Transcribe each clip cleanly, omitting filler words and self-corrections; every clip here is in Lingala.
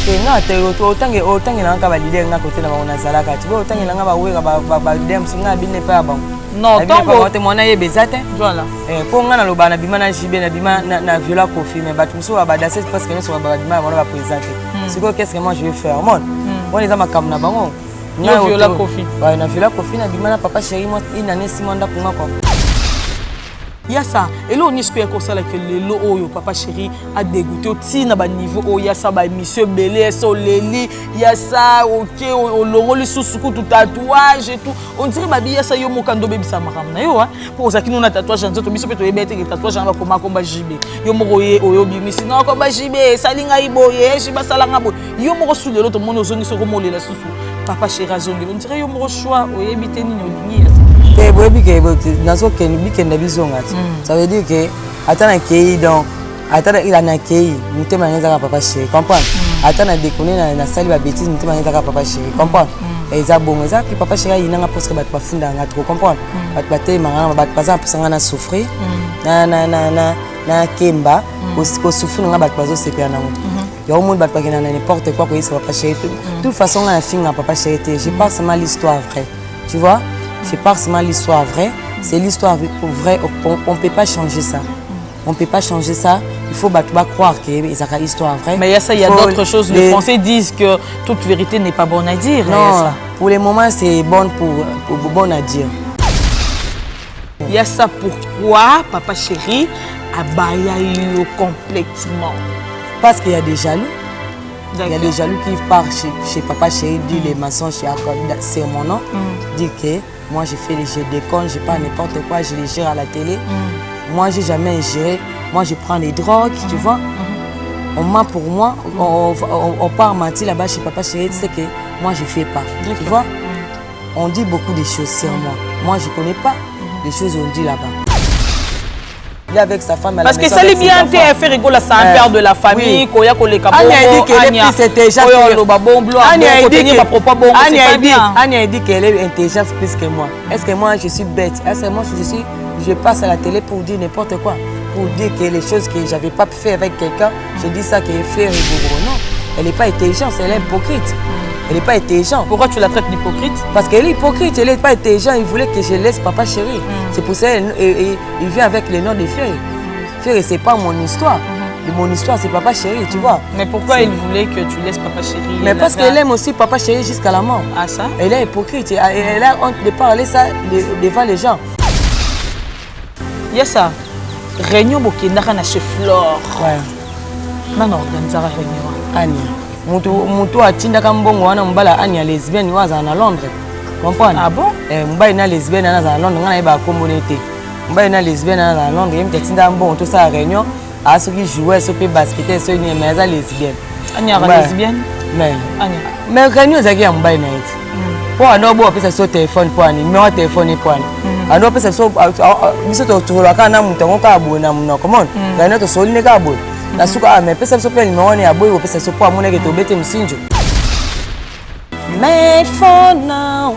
que nga te autant que nga ka ba leader nga côté na ba zalaka tu vois autant que nga ba wera ba dem singa bine pa ba non tango te mona ye bezate voilà pour nga na loba na bima na jibe na bima na viola kofi mais ba tout ba danser parce que nous so ba bima ba présenter c'est quoi qu'est-ce que moi je vais faire mon on les a makam na bango na viola kofi ba na viola kofi na bima na papa chéri moi ina ne simonda kunga ko Yassa, et là on espère que ça que le lo papa chéri a dégoûté aussi na ba niveau oh Yassa ba monsieur Belé so leli Yassa OK au logo le sous-sous tout tatouage et tout on dirait ba Yassa yo mokando bebisa makam na yo pour ça qui nous na tatouage en tout biso pe to yebete que tatouage va komba jibe yo moko ye oyo bimisi na komba jibe salinga iboye jiba salanga bo yo moko sous le to mono zongi so komolela susu papa chéri azongi on dirait yo moko choix oyebite nini olingi Yassa. Ça veut dire que attends un kei donc attends il a un kei nous te manions papa chéri comprendre attends à déconner na salle ba bêtise nous te manions papa chéri comprendre et ça bon ça que papa chéri il n'a pas parce que ba funda nga trop comprendre ba te mangana ba pas ça pour na souffrir na kemba ko souffrir nga ba pas se perdre il y a au monde ba pas na n'importe quoi que ça papa chéri de toute façon on a film papa chéri je parle seulement l'histoire vraie tu vois je parle seulement l'histoire vraie. C'est l'histoire vraie, on ne peut pas changer ça. On ne peut pas changer ça. Il faut croire que c'est une histoire vraie. Mais il y a d'autres choses. Les Français disent que toute vérité n'est pas bonne à dire. Non, pour le moment, c'est bon bon à dire. Il y a ça pourquoi papa chéri a baillé complètement. Parce qu'il y a des jaloux. Il y a des jaloux qui partent chez papa chéri, dit les maçons, c'est mon nom, dit que moi je déconne, je parle n'importe quoi, je les gère à la télé. Moi j'ai jamais géré, moi je prends des drogues, tu vois. On ment pour moi, on part mentir là-bas chez papa chéri, c'est que moi je fais pas, tu vois. On dit beaucoup de choses sur moi. Moi je connais pas les choses qu'on dit là-bas. Il est avec sa femme. Parce que ça lui bien fait rigoler, c'est un père de la famille. Koya koleka bongo. Anya dit qu'elle est plus intelligente. Anya dit qu'elle est intelligente plus que moi. Est-ce que moi je suis bête? Est-ce que moi je passe à la télé pour dire n'importe quoi? Pour dire que les choses que j'avais pas pu faire avec quelqu'un, je dis ça qu'elle fait rigoler. Non, elle n'est pas intelligente, elle est hypocrite. Elle n'est pas intelligente. Pourquoi tu la traites d'hypocrite? Parce qu'elle est hypocrite, elle n'est pas intelligente. Il voulait que je laisse papa chéri. C'est pour ça qu'il vient avec le nom de Ferry. Ferry, ce n'est pas mon histoire. Mon histoire, c'est papa chéri, tu vois. Mais pourquoi il voulait que tu laisses papa chéri? Mais parce qu'elle aime aussi papa chéri jusqu'à la mort. Ah ça? Elle est hypocrite. Elle a honte de parler ça devant les gens. Il y a ça. Réunion Bokendara na chez Flore. Ouais. Non, organisera réunion. Anya. Mutu atindaka mbongo wana mbala Anya lesbienne waza na Londres. Comprendre? Ah bon? Mbala na lesbienne na za Londres ngana yeba communauté. Mbala na lesbienne na za Londres yemta tinda mbongo to sa réunion a ceux qui jouaient so pe basketter so ni mais za lesbienne. Anya ra lesbienne? Mais Anya. Mais réunion zaki ya mbala na iti. Pour ando bo pesa so téléphone pour ani, numéro téléphone pour ani. Ando pesa so biso to tula kana mutango ka abona muna comment? Réunion to soline ka abona. Na suka mais pesa so pe numéro ni aboyo pesa so pour amona ke to bete msinjo. Made for now.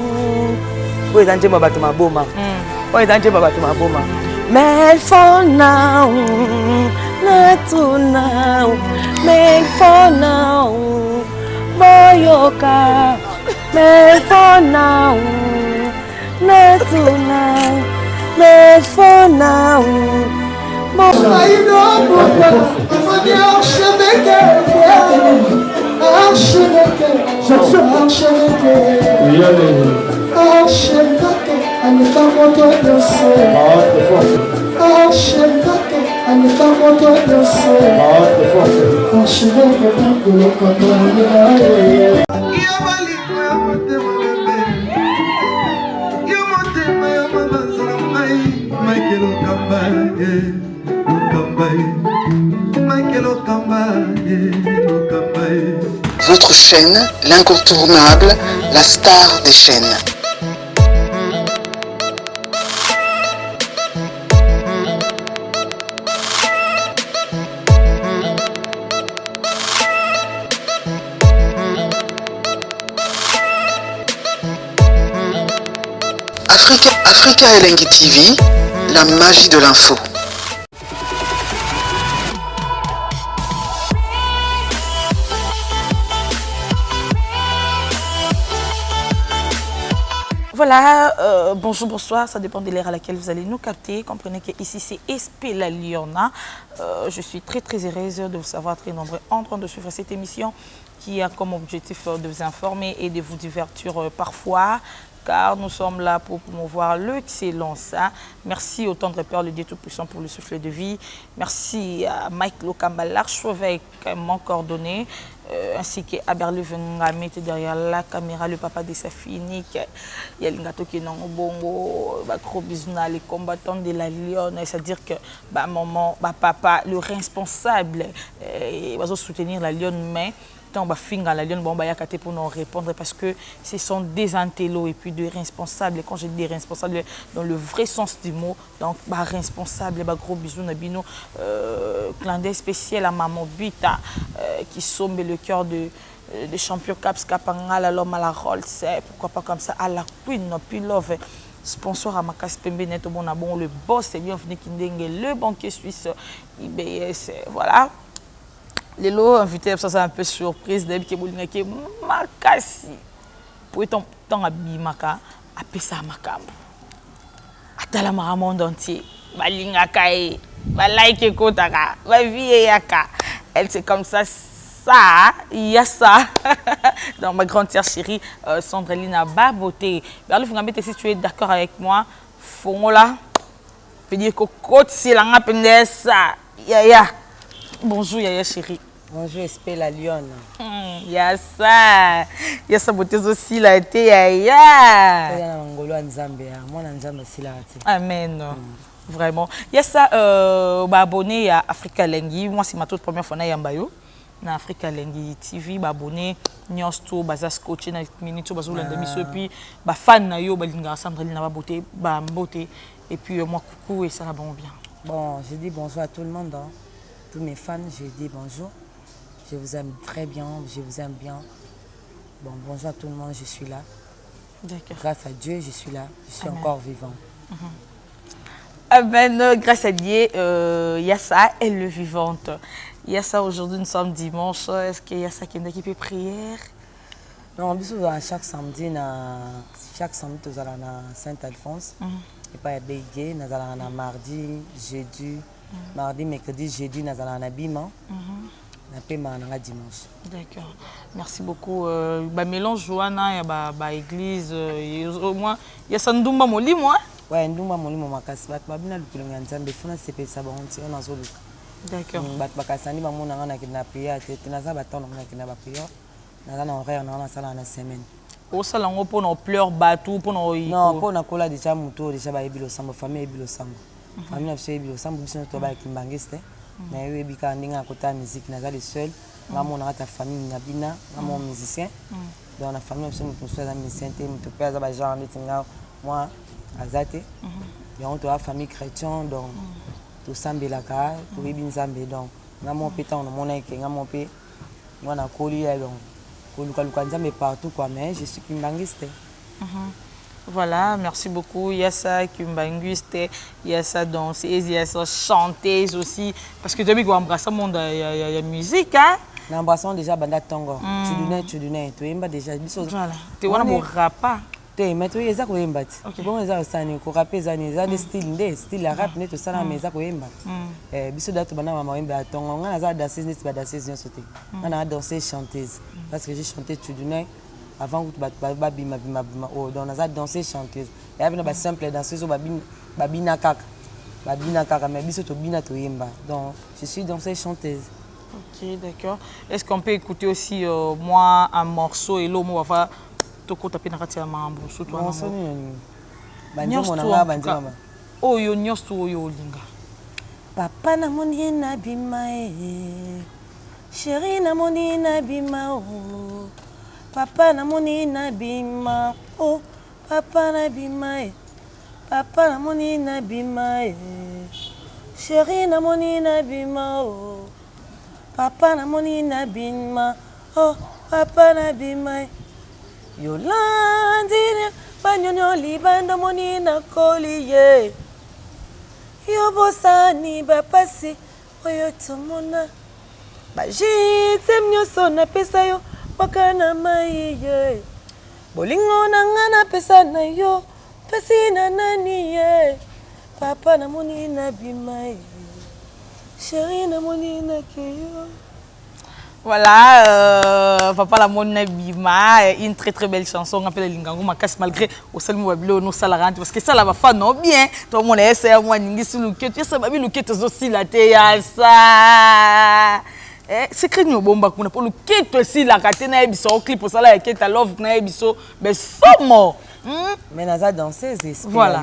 Oui, dans le bateau ma boma. Oui, dans le bateau ma boma. Made for now, not to now. Made for now, Boyoka. Made for now, not to now. Made for now. Votre chaîne, l'incontournable, la star des chaînes. Africa Elengi TV, la magie de l'info. Voilà, bonjour, bonsoir, ça dépend de l'ère à laquelle vous allez nous capter. Comprenez que ici c'est SP La Liona. Je suis très heureuse de vous savoir très nombreux en train de suivre cette émission qui a comme objectif de vous informer et de vous divertir parfois, car nous sommes là pour promouvoir l'excellence. Hein. Merci au tendre Père, le Dieu Tout-Puissant, pour le souffle de vie. Merci à Mike Lokamba, l'archevêque, mon coordonné, ainsi qu'à Berlin Vengamete derrière la caméra, le papa de sa fille, Nick. Il y a Lingato qui est dans le bongo, gros bisous les combattants de la Lyon, c'est-à-dire que maman, papa, le responsable, va soutenir la Lyon, mais quand on va finir la Lyon, on va y pour nous répondre parce que ce sont des intellos et puis des responsables. Quand je dis responsables, dans le vrai sens du mot, donc responsable, gros bisous, nabino, clin d'œil spécial à Maman Bita qui sombre le cœur de champion Caps Kapanga, la l'homme à la Rolls, pourquoi pas comme ça, à la Queen, puis Love. Sponsor à Makas Pembe Neto Bonabon, le boss est bienvenu Kindenge, le banquier suisse IBS, voilà. Les lots invités, ça c'est un peu surprise. D'habitude, qui est boulingé, makasi. Pour être temps à bimaka, à pesa makambo. Atala mara monde entier. Balinga kai, balaike kotaka, ba vie yaka. Elle c'est comme ça, il y a ça. Dans ma grande sœur chérie, Sandrelina Baboté. Berlin Fungamete, si tu es d'accord avec moi, Fongola, peut dire que côte c'est la ngapende ça. Yaya. Bonjour Yaya chérie. Bonjour, SP La Lyon. Yassa beauté aussi la été yaya. Amen. Vraiment. Yassa abonné à Africa Lengi. Moi c'est ma toute première fois na yambayo. Na Africa Lengi TV abonné nyosto baza scotché na minute bazo landa miso puis ba fan na yo balinga Sandrelina na beauté ba beauté et puis moi coucou et ça va bon bien. Bon, je dis bonjour à tout le monde. Hein. Tous mes fans, je dis bonjour. Je vous aime très bien, je vous aime bien. Bon, bonjour à tout le monde, je suis là. D'accord. Grâce à Dieu, je suis là. Je suis encore vivant. Amen. Grâce à Dieu, Yassa est le vivante. Yassa, aujourd'hui, nous sommes dimanche. Est-ce qu'il y a ça qui est une équipe prière? Non, chaque samedi, nous allons à Saint-Alphonse. Et pas à Bégué, nous allons à mardi, jeudi. Mardi, mercredi, jeudi, nous allons à Bima. Dimanche. D'accord. Merci beaucoup. Mélange Joana, il y a l'église. Au moins, il y a Sandoumba Moli, moi. Oui, Ndoumba Moli, moi, je suis là. Je suis là. D'accord. Au salon, pour nos pleurs bateau, pour nos. Non, pour nos collègues déjà moto, déjà ba ebilo sambo, famille ebilo sambo. Famille na ebilo sambo, biso to ba kimbangiste. Na yo ebika ndinga kota musique, na za le seul. Maman na ta famille na bina, maman musicien. Dans la famille biso mutu so za musicien te, mutu pe za ba genre ndinga moi azate. Ya on to la famille chrétien donc to sambelaka, to ebi nzambe donc. Maman pe tant na mona ke maman pe mwana koli ya donc. Mais partout quoi, mais je suis kimbangiste. Voilà, merci beaucoup. Il y a ça kimbangiste, il y a ça danseuse, il y a ça chanteuse aussi. Parce que depuis qu'on embrasse le monde, il y a musique, hein? Nous embrassons déjà Banda Tongo. Tu donnais, tu aimes déjà. Voilà. Tu vois, on rapa. Mais tu es ça qu'on aime. Bon, ça ça ne qu'on rapper ça ne ça des style rap ne tout ça là mais ça qu'on aime. Biso date bana maman aime Tongo. On a ça danser ne pas danser bien sauter. On a dansé chanteuse parce que j'ai chanté tu donnais avant que tu bima oh donc on a dansé chanteuse. Et avec une simple danseuse babina kaka mais biso to bina to yemba. Donc je suis danseuse chanteuse. Ok, d'accord. Est-ce qu'on peut écouter aussi moi un morceau et l'homme va faire toko tapé na kati ya mambo surtout na banjo monanga banjama oyo nyosto oyo olinga papa na moni na bima chéri na moni na bima oh papa na moni na bima oh papa na bima papa na moni na bima chéri na moni na bima oh papa na moni na bima oh papa na bima Yolandi banyonyo libanda moni na koliye Yobosani bapasi oyo tumona Bajite mnyoso na pesa yo wakana maiye bolingo na nga na pesa na yo pesi na nani ye papa na moni na bima chérie na moni na keyo. Voilà, Papa la Mona Bima, une très très belle chanson. On appelle Lingango Makas malgré au Salmo Wablo, nos salarants, parce que ça la va faire non bien. Tout le monde est essayé à moi, Ningi sous le quai, tu sais, le quai est aussi la théâtre. C'est que nous bomba qu'on a pour le quai aussi la catena ebiso clip pour ça là et que ta love na ebiso, mais somme. Mais naza danseuse, voilà.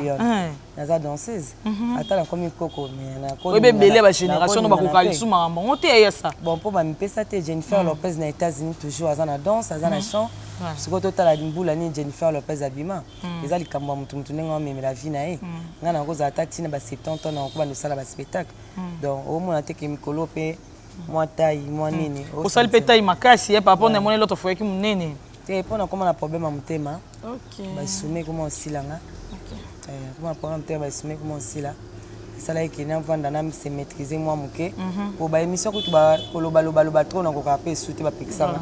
Naza danseuse. Attends, comme une coco, mais na oui, bébé, la génération nous va coller sous ma maman. On t'est ça. Bon, pour ma ça t'es Jennifer Lopez aux États-Unis toujours à la danse, à la chant. Parce que total la dimboula ni Jennifer Lopez abima. Les ali kamba mutu nenga mais la vie nae. Ngana ko za tati na ba 70 ans na ko ba no sala ba spectacle. Donc au moins te ke mikolo pe moi taille, moi nini. Au sala pe taille makasi, papa on a monné l'autre fois qui mon nene. Et pour comment on a problème à mutema. OK. Ba soumet comment aussi là nga. OK. Comment problème mutema ba soumet comment aussi là. Ça là qui n'a pas d'anam c'est maîtriser moi muke. Pour ba émission que tu ba koloba trop na ko ka pe souté ba peksa.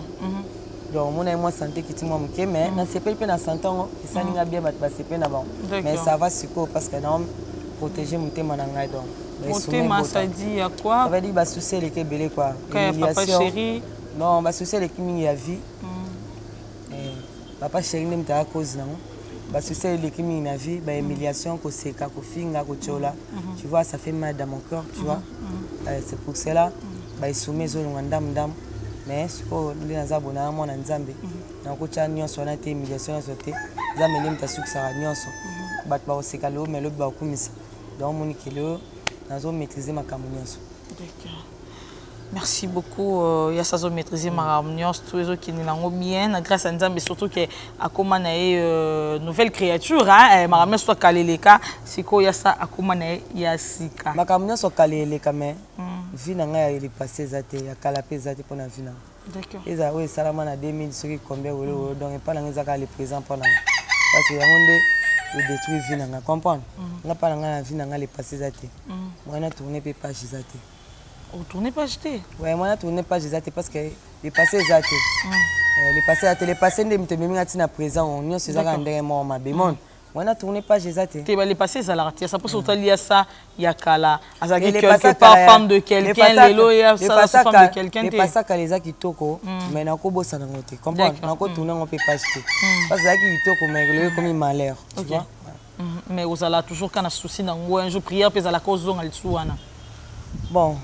Donc mon moi santé qui ti moi muke mais na c'est pas na santé ça ninga bien ba c'est pas na bon. Mais ça va suko parce que non protéger mutema na ngai donc. Mutema ça dit à quoi? Ça veut dire ba soucier les kebele quoi. Papa chéri. Non, ba soucier les kimi ya vie. Papa chéri n'est pas à cause non. Parce que c'est l'équipe qui a vu, l'humiliation, que c'est kako finga, que chola. Tu vois, ça fait mal dans mon corps, tu vois. C'est pour cela, ils soumettent sur le ndam. Mais ce que les gens ont abonné, mon nzambe. Donc quand tu as nion sur la humiliation, sauté, zame nem ta succès à nion so. Bat ba osekalo, mais l'autre ba okumisa. Donc mon ikelo, nazo maîtriser ma camunion. D'accord. Merci beaucoup. Il y a ça, maîtriser ma réunion, tous les autres qui nous bien, grâce à Nzambe, surtout que à comment nouvelle créature, hein, ma réunion soit kaleleka, c'est quoi il y a ça, à comment yasika. Ma réunion soit kaleleka, mais vie n'a il est passé zate, il y a kalapé zate pour la vie. D'accord. Et ça, oui, ça la 2000, ce qui combien donc pas les présents pour la parce que y a détruit vie n'a comprendre. On pas la vie n'a les passé zate. Moi on a tourné pe page zate. Retournez pas jeter. Ouais, moi, je ne pas jeter parce que les passés zaté. Les passés ne me pas présent. On y a ces arrêts morts, ma bémon. Moi, je ne pas jeter. Tu vas les passer à l'artiste. Ça peut sauter lié à ça. Il y a Kala. À quelque part, femme de quelqu'un. Les loyers, ça, femme de quelqu'un. Les passés à les gens qui toko, mais n'a pas beau ça dans côté. Comprends? N'a pas tourner, on peut pas jeter. Parce que qui toko, mais le comme il malheur. Tu vois? Mais vous allez toujours quand on a souci dans un jour prière, puis à la cause dont elle souana. Bon.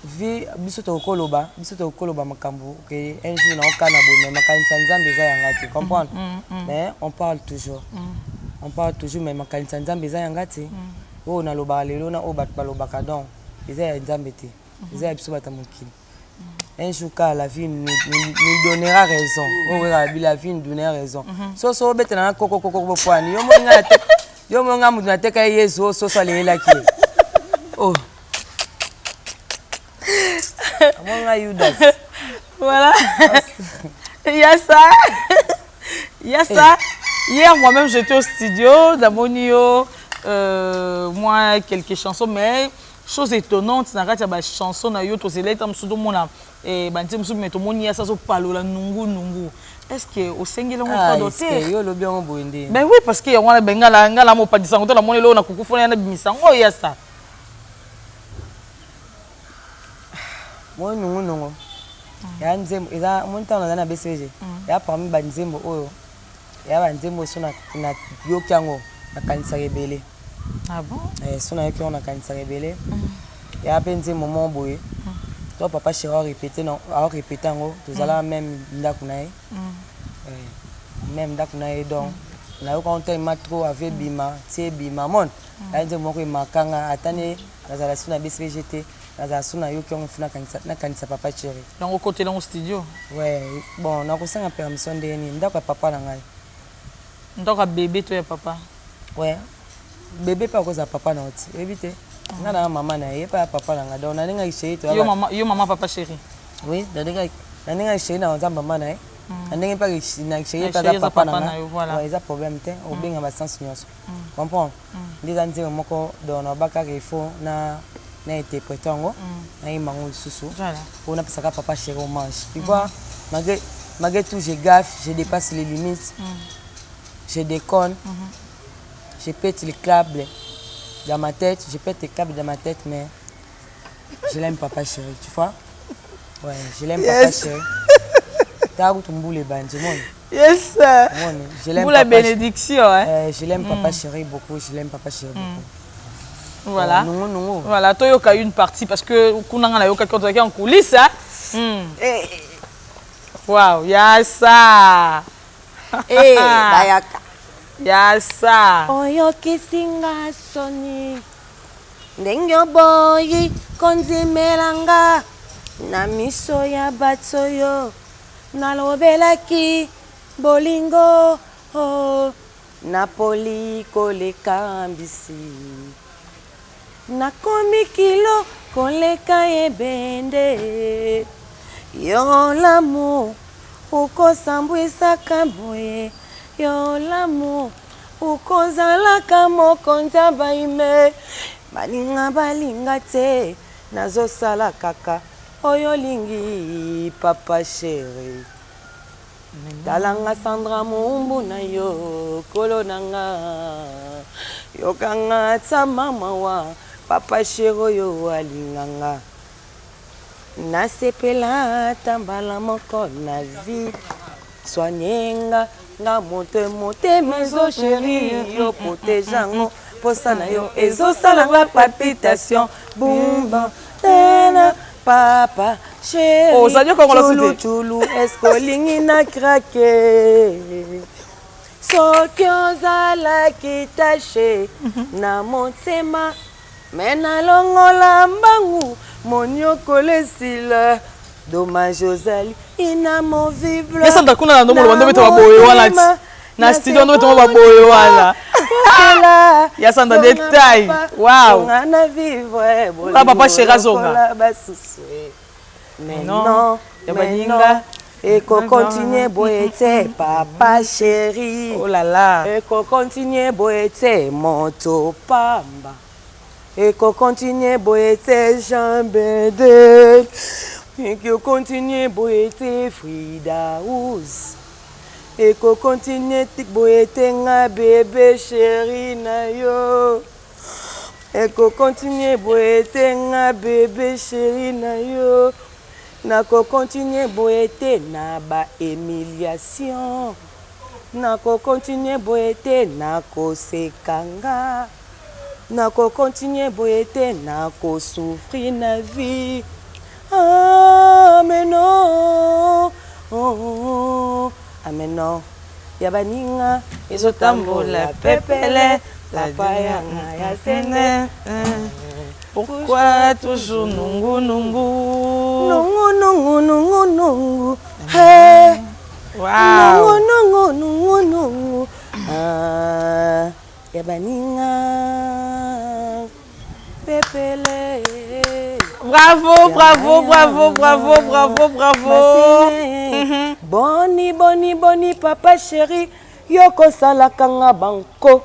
Vi biso to koloba makambo que un jour na okana bo mais makanisa nzambe za yangati comprendre mais on parle toujours mais makanisa nzambe za yangati o na loba lelo na o bat balobaka donc eza ya nzambe te eza ya biso bata mokili un jour ka la vie nous donnera raison la vie nous donnera raison so bete na koko poani yo mo nga mutu na teka yesu so salela ki oh. Voilà. Il y a ça. Il y a ça. Hier, moi-même, j'étais au studio d'Amonio. Moi, quelques chansons, mais chose étonnante, c'est que les chansons, il y a des chansons, est-ce que au Sengel on peut doter? Ben oui, parce que on a bengala ngala mo pas disant que la monnaie là on a coucou fona na bimisa. Oh, il y a ça. Moi non ya nzembo eza montana na BCG ya parmi ba nzembo oyo ya ba nzembo sona na yokango na kanisa rebele. Ah bon? Sona yokango na kanisa rebele ya pe nzembo mo boye to papa chéri répéter non a répéter ngo tozala même ndaku nae même ndaku nae donc na yo quand il trop avec bima tie bima mon ya nzembo ko makanga atane nazala sona BCGT Naza suna yoki on funa kanisa papa chéri. Dans au côté dans au studio. Ouais, bon, na ko sanga permission de ni ndako papa na ngai. Ndako bébé toi papa. Ouais. Bébé pas cause papa na oti. Éviter. Ngana maman na ye pas papa na ngai. Donc na ninga chéri toi. Yo maman papa chéri. Oui, na ninga chéri na nzamba maman na ye. Na ninga pas na chéri pas papa na ngai. Ouais, ça problème te. Au benga ba sens nyonso. Comprends? Ndeza nzema moko donc na baka il faut na interprétant na imango susu. Voilà. On a papa chéri au manche. Tu vois, malgré Malgré tout, je gaffe, je dépasse les limites. Je déconne. Je pète les câbles dans ma tête. Je pète les câbles dans ma tête, mais je l'aime papa chéri, tu vois? Ouais, je l'aime papa chéri. T'as où ton boule est ban, Yes. Je l'aime pour la bénédiction, hein? Je l'aime papa chéri beaucoup, je l'aime papa chéri beaucoup. Voilà. Non. Voilà, toi, il y a une partie parce que Kunanga a quelqu'un en coulisses, hein? Waouh, yasa. Bayaka. Yasa. Oyo kisinga soni. Ndenge boyi konzimelanga. Na miso ya batsoyo. Nalobelaki bolingo. Napoli koleka mbisi. Nakomi kilo koleka ebende. Yo l'amour ukosambwisaka boye. Yo l'amour ukozalaka mokonza baime. Balinga te nazosala kaka oyo lingi papa chéri. Talanga Sandra mumbu na yo kolo nanga. Yokanga tsa mama wa papa chéri yo alinganga. Nasepela tambala moko na vie. Soignenga nga mote mezo chéri yo protégeango. Posana yo ezosala nga palpitation. Bumba tena papa chéri. Oh, ça dit qu'on l'a sauté. Chulu escolingi na krake. Soki ozalaki tache na motema. Mena longola mbangu monyokolo esila. Dommage ozali inamovible. Yesa ndakuna na ndomolo bando beto baboye wana. Na studio ndo beto baboye wana. Yesa nda détail. Wow. Ngana vivre bolo. Papa chéri zonga. Non, baninga eko continue boete papa chéri. Oh là là. Eko continue boete moto pamba. Eko continue boete jambede. Eko continue boete Frida House. Eko continue tik boete nga bébé chéri na yo. Eko continue boete nga bébé chéri na yo. Nako continue boete na ba humiliation. Nako continue boete nako sekanga. Nako continue boete nako souffrir na vie. Ah mais non. Ah mais non. Yabaninga ezotambola pepele papa yanga ya sene. Pourquoi toujours nungu nungu? Nungu. Hey. Wow. Nungu. Yabaninga pepele. Bravo. Boni papa chéri yoko salaka nga banko.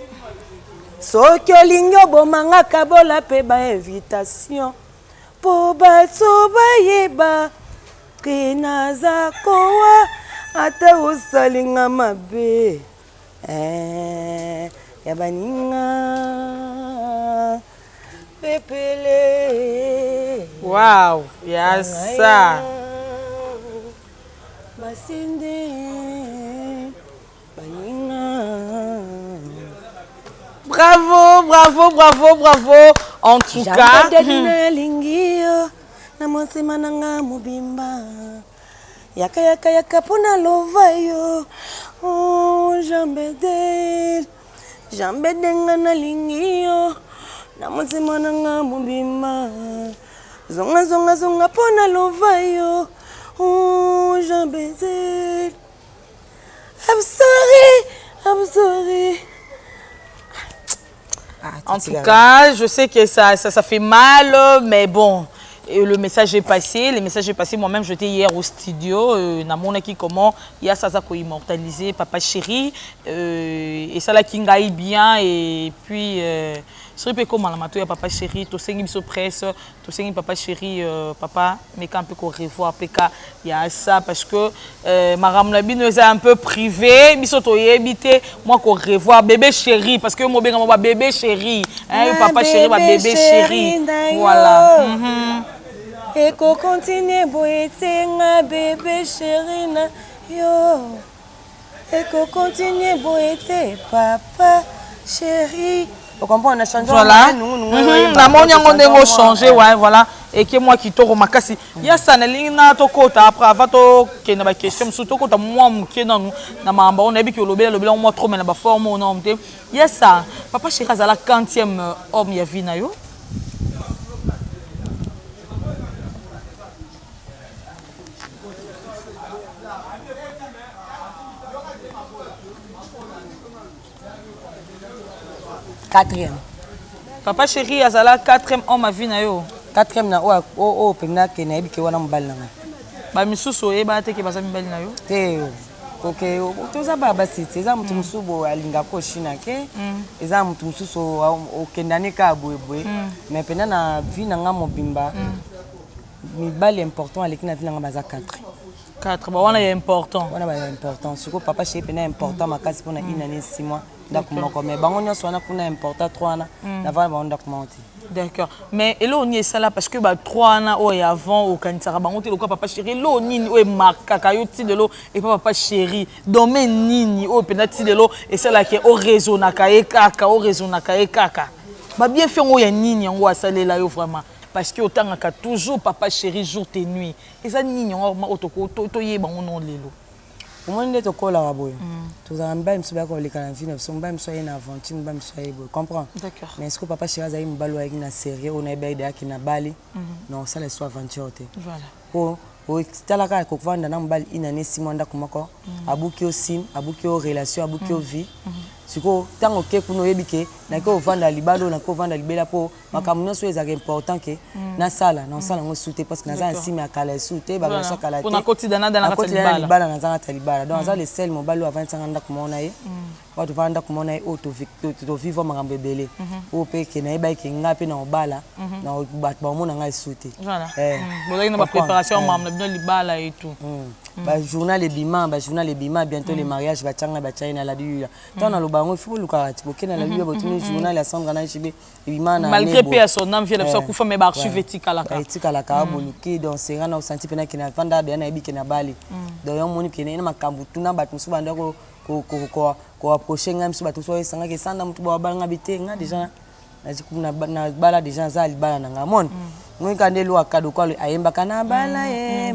Soki olingi obomanga kabola pe ba invitation. Po bato bayeba ke naza kowa ata osalinga mabe. Yabaninga pepele. Wow, yasa. Basinde baninga. Bravo. En tout cas. Lingio na mosema nanga mubimba. Yaka pona lova yo. Oh, jambede ngana lingio na mosema nanga mubimba. Zonga pona lova yo. Oh, jambede. I'm sorry. En tout cas, je sais que ça fait mal, mais bon, Et le message est passé. Le message est passé. Moi-même, j'étais hier au studio. Namonaki comment il y a ça ko immortalisé Papa Chéri. Et ça là qui ngaille bien. Et puis, c'est peu comme la mato, il y a Papa Chéri. Tout sengi biso presse. Tout sengi Papa Chéri. Papa, mais quand on peut qu'on revoit, il y a ça parce que Maram Labine est un peu privé. Biso to yebite. Moi qu'on revoit bébé chéri parce que moi ben moi bébé chéri. Hein, Papa Chéri, bébé chéri. Voilà. Et qu'on continue boiter nga bébé chéri na yo. Et qu'on continue boiter papa chéri. Vous comprenez, on a changé. Voilà. La monia on a changé, ouais, voilà. Et que moi qui t'au makasi. Il y a ça na lingna to kota après avant to que na ba question surtout kota moi muke na na mamba on a bi que lobela moi trop mais na ba forme on a monté. Il y a ça. Papa chéri azala 40e homme ya vie na yo. Quatrième. Papa chéri azala 4e homme à vie na yo. 4e na o pena ke na ebike wana mbali na nga. Ba misusu eba te ke baza mbali na yo. Te OK toza baba site eza mutu musubo alinga ko shina ke eza mutu mususu okendane ka boyeboy mais pena na vie na nga mobimba mibali important aleki na vie na nga baza 4 ba wana ya important. Wana ba important siko papa chéri pena important makasi pona une année 6 mois. D'accord, mais bango nyonso wana kuna important 3 na na va ndako monter. D'accord. Mais elo ni ça là parce que ba 3 na o ya avant au kanitsara bango te lokwa papa chéri lo nini o marka kayo ti de lo et papa chéri domaine nini o penati de lo et ça là qui au réseau na kaye kaka o réseau na kaye kaka. Ba bien fait o ya nini ngo asalela yo vraiment parce que autant ka toujours papa chéri jour et nuit. Et ça nini ngo otoko to ye bango non lelo. Au moins d'être colla à boy. Tous en bas, monsieur Bako les canavines, son bas monsieur une aventure, bas monsieur boy. Comprends? D'accord. Mais est-ce que papa chéri a eu une balle avec une série, on a bien qui n'a bali? Non, ça laisse soit aventure. Voilà. Oh, oh, talaka ko vanda na mbali ina ne 6 mois ndako mako. Abuki o sim, abuki o relation, abuki o vie. Siko tango ke kuno yebike na ko vanda libalo na ko vanda libela po makamuno so ezaka important ke na sala ngo souté parce que na za nsima ya kala souté ba so kala te pour na quotidien dans la libala na za talibala donc za le sel mobalo avant sanga kumona ye watu vanda kumona ye auto vivre makambo ebele o pe ke na yeba ke ngape na obala na bat ba mona ngai souté voilà bon na ba préparation mam na bien libala et tout ba journal ebima bientôt les mariages ba tanga ba tsaina la dula tant na lobango il faut luka ti bokena la dula botuni journal ya Sandra na chibe ebima na malgré pe son âme vient de ça kufa me ba archive etikala ka boluki donc c'est ngana senti pena kina vanda bien na ebike na bali donc yo moni kina na makambu tuna bat musu banda ko approcher ngam musu bat musu sanga ke sanda mutu ba banga bite nga déjà na bala déjà za libala na ngamon Mwika ndelo akado kwa ayemba kana bala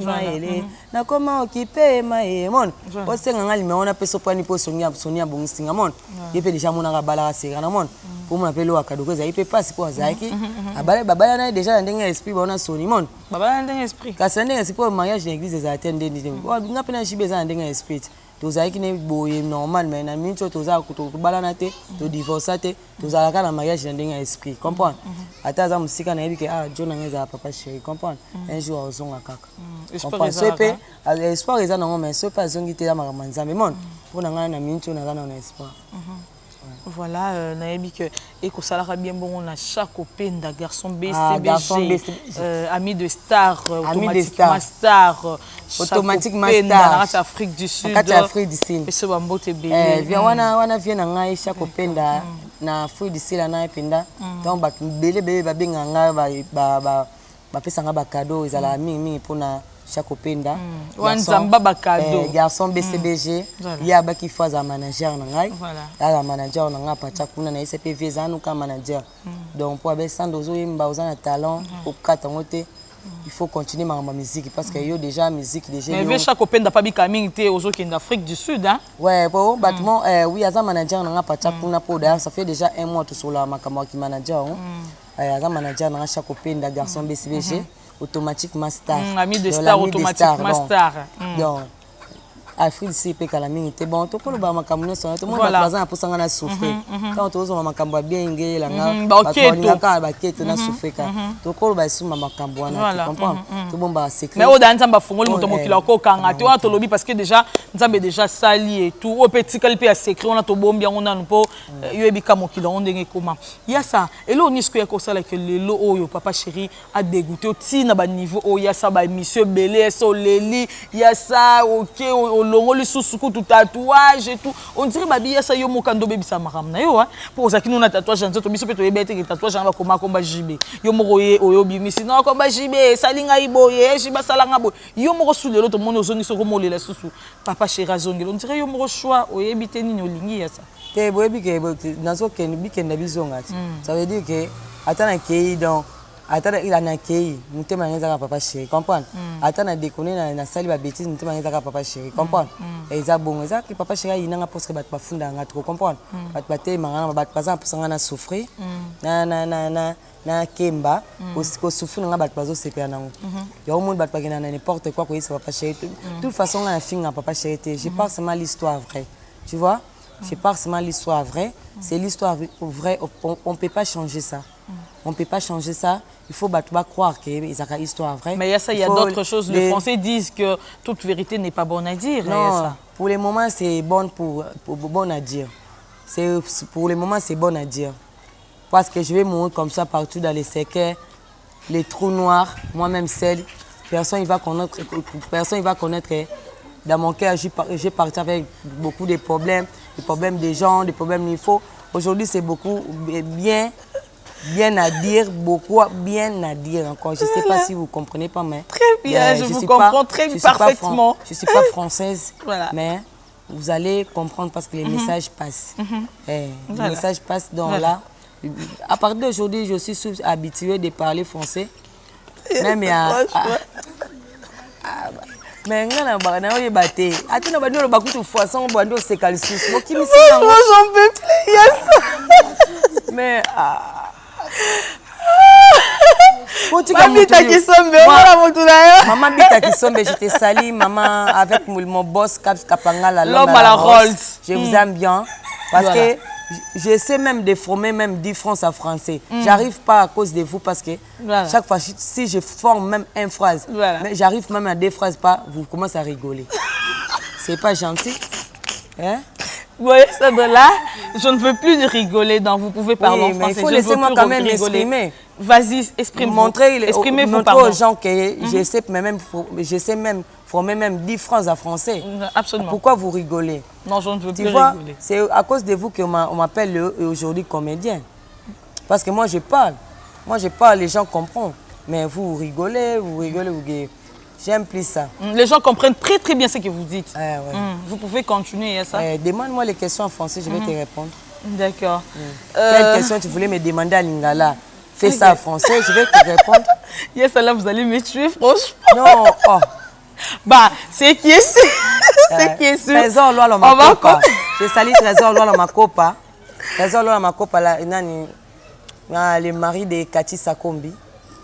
maele na koma okipe maemon osenga ngali meona peso pani po sonia bongisinga mon yepe déjà mona ka bala sera na mon pour mon appelo akado ko za yepe passe po zaki abale baba na déjà ndenge esprit bona soni mon baba ndenge esprit ka sende esprit pour mariage na église za attendre ndenge ngapi na shibe za ndenge esprit tozaki ne boye normal mais na mincho toza ko balana te to divorce te tozala ka na mariage na ndenge esprit comprendre ata za musika na yebike John ngeza papa chéri comprendre un jour ozonga kaka espoir eza nango mais c'est pas zongi te ya makambo nzambe mon pona ngana na mincho na kana na espoir. Voilà, naebi que ekosalaka bien bon on a chaque openda garçon BCBG ami de star automatiquement star automatiquement star dans Afrique du Sud et ce bambote belé via wana vient na ngai chaque openda na Afrique du Sud na ependa donc ba belé ba benga ngai ba pesa nga ba cadeau ezala mingi pona chaque openda wanzamba ba cadeau garçon BCBG ya ba ki faza manager na ngai la manager na nga pacha kuna na ICPV zanu ka manager donc pour be sando zo yimba uzana talent au kata ngote il faut continuer ma musique parce que yo déjà musique déjà mais chaque openda pas bi coming té aux autres en Afrique du Sud hein ouais bon bâtiment oui aza manager na nga pacha kuna po d'ailleurs ça fait déjà un mois tout sur la makama ki manager aza manager na chaque openda garçon BCBG automatique master ami de star automatique master donc Afrique si pe kala mingi te bon to ko ba makambo ne so to mo ba bazan pour sanga na souffrir quand to zo makambo bien ngela nga ba keto na souffrir ka to ko ba su makambo na comprends to bon ba secret mais au dans ba fongoli moto mokila ko kanga to to lobi parce que déjà nzambe déjà sali et tout au petit calpe à secret on a to bombi on a po yo ebika mokila on ndenge comment ya ça et là on est ce que ko sala que le lo oyo papa chéri a dégoûté ti na ba niveau o ya ça ba monsieur belé so leli ya ça OK o longo li susuku tout tatouage et tout on dirait babi ya ça yo mokando bebisa maram na yo pour ça qui nous na tatouage nzoto biso pe to yebete que tatouage va koma komba jibe yo moko ye oyo bimisi non komba jibe salinga iboye jiba salanga bo yo moko sulelo to mona ozongi soko molela susu papa chéri azongi on dirait yo moko choix oyebite nini olingi ya ça te boyebi ke nazo ken bikenda bizonga ça veut dire que atana kei donc atana il a na kei mutema ngeza papa chéri comprendre atana déconner na sali ba bêtise mutema ngeza papa chéri comprendre et ça bon ça que papa chéri inanga parce que bat ba funda nga trop comprendre bat baté mangana bat pas pour sanga na souffrir na kemba ko souffrir nga bat bazo sepia nango ya au monde bat pas na n'importe quoi ko yisa papa chéri de toute façon na finga papa chéri je pense seulement l'histoire vraie tu vois. Je parle seulement l'histoire vraie. C'est l'histoire vraie. On ne peut pas changer ça. On ne peut pas changer ça. Il faut croire qu'il y a une histoire vraie. Mais il y a d'autres choses. Les Français disent que toute vérité n'est pas bonne à dire. Non, pour le moment, c'est bon à dire. Pour le moment, c'est bon à dire. Parce que je vais mourir comme ça partout dans les cercueils, les trous noirs, moi-même seul. Personne ne va connaître. Dans mon cœur, j'ai parti avec beaucoup de problèmes, des problèmes des gens, des problèmes il faut. Aujourd'hui, c'est beaucoup bien à dire, beaucoup bien à dire encore. Je ne sais pas si vous comprenez pas, mais... Très bien, je vous comprends très parfaitement. Je ne suis pas française, voilà. Mais vous allez comprendre parce que les messages passent. Les messages passent donc là. À partir d'aujourd'hui, je suis habituée de parler français. Même il y a... Mais ngana ba na oye baté atina ba ndolo ba kutu façon ba ndo se calcius mo kimi si moi j'en peux plus yes mais maman bita kisombe voilà motuna maman bita kisombe je te salue maman avec mon boss Kapangala l'homme à la Rolls je vous aime bien parce que j'essaie même de former même 10 francs à français. J'arrive pas à cause de vous parce que chaque fois, si je forme même une phrase, mais j'arrive même à 2 phrases pas, vous commencez à rigoler. C'est pas gentil. Hein? Vous voyez ça de là, je ne veux plus rigoler, donc vous pouvez parler en français. Mais il faut laisser moi quand même m'exprimer. Vas-y, exprime-vous. Exprimez-vous aux gens que j'essaie même former même 10 phrases à français. Absolument. Pourquoi vous rigolez? Non, je ne veux plus rigoler. C'est à cause de vous qu'on m'appelle aujourd'hui comédien. Parce que moi, je parle. Moi, je parle, les gens comprennent. Mais vous rigolez, vous gueulez. J'aime plus ça. Les gens comprennent très très bien ce que vous dites. Ouais. Vous pouvez continuer, ça. Demande-moi les questions en français, je vais te répondre. D'accord. Quelle question tu voulais me demander à Lingala? Fais ça en français, je vais te répondre. Yes, là, vous allez me tuer, franchement. Non, oh. Bah, c'est qui est sûr. C'est qui est sûr. Trésor Loa Makopa. Je salue Trésor Loa Makopa. Trésor Loa Makopa, le mari de Kati Sakombi.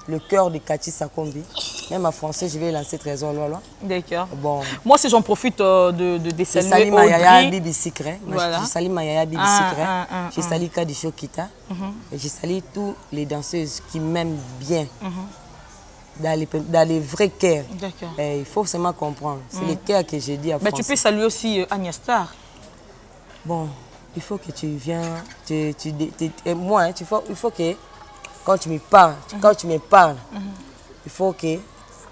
Le cœur de Kati Sakombi. Même en français, je vais lancer Trésor Loa. D'accord. Bon. Moi, si j'en profite de saluer Audrey. Mayaya Bibi Secret. Voilà. Je salue Mayaya Bibi Secret. Je salue Kadisho Kita. Et je salue toutes les danseuses qui m'aiment bien. Dans les vrais cœurs. D'accord. Il faut seulement comprendre. C'est les cœurs que j'ai dit en français. Tu peux saluer aussi Agnès Star. Bon, il faut que tu viennes. Moi, il faut que quand tu me parles, il faut que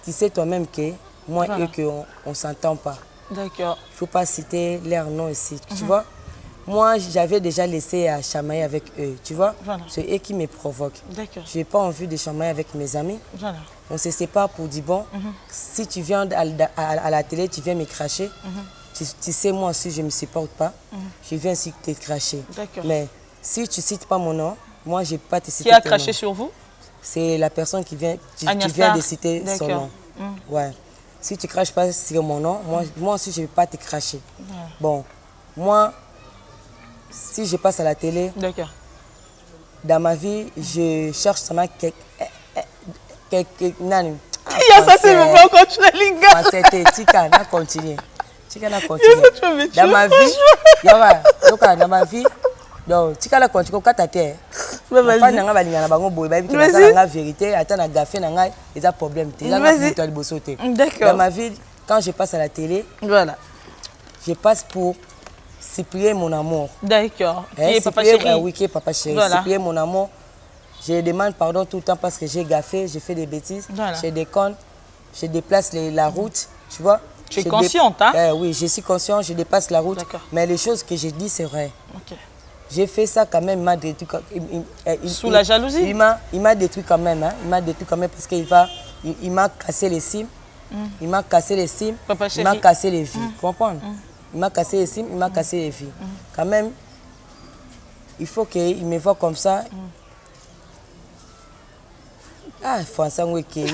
tu sais toi-même que moi et qu'on ne s'entend pas. D'accord. Il ne faut pas citer leur nom ici. Tu vois? Moi, j'avais déjà laissé à chamailler avec eux. Tu vois? Voilà. C'est eux qui me provoquent. D'accord. Je n'ai pas envie de chamailler avec mes amis. Voilà. On se sépare pour dire, bon, si tu viens à la télé, tu viens me cracher, tu sais, moi aussi, je ne me supporte pas, je viens ici te cracher. Mais si tu ne cites pas mon nom, moi, je ne vais pas te citer. Qui a craché sur vous? C'est la personne qui vient, tu viens de citer son nom. Ouais. Si tu ne craches pas sur mon nom, moi aussi, je ne vais pas te cracher. Bon, moi, si je passe à la télé, dans ma vie, je cherche seulement quelqu'un. Ça, c'est vraiment continuer, Linga. Tikala continue. Dans ma vie, dans ma vie, donc Tikala continue quand tu es. Pas nanga balingana bango boy ba biki na vérité, attends na gafé na ngai, ils a problème. D'accord. Dans ma vie, quand je passe à la télé, voilà. Je passe pour supplier mon amour. D'accord. Qui est Papa Chéri. Oui, qui est Papa Chéri. Voilà. Supplier mon amour. Je demande pardon tout le temps parce que j'ai gaffé, j'ai fait des bêtises. Voilà. Je déconne, je déplace la route, tu vois. Tu es consciente, hein? Oui, je suis consciente, je dépasse la route. Mais les choses que j'ai dit, c'est vrai. Okay. J'ai fait ça quand même, il m'a détruit. Sous la jalousie? Il m'a détruit quand même, hein. Il m'a détruit quand même parce qu'il m'a cassé les cimes. Il m'a cassé les cimes, il m'a cassé les vies. Tu comprends? Il m'a cassé les cimes, il m'a cassé les vies. Quand même, il faut qu'il me voit comme ça. Ah, il faut un sang qui est.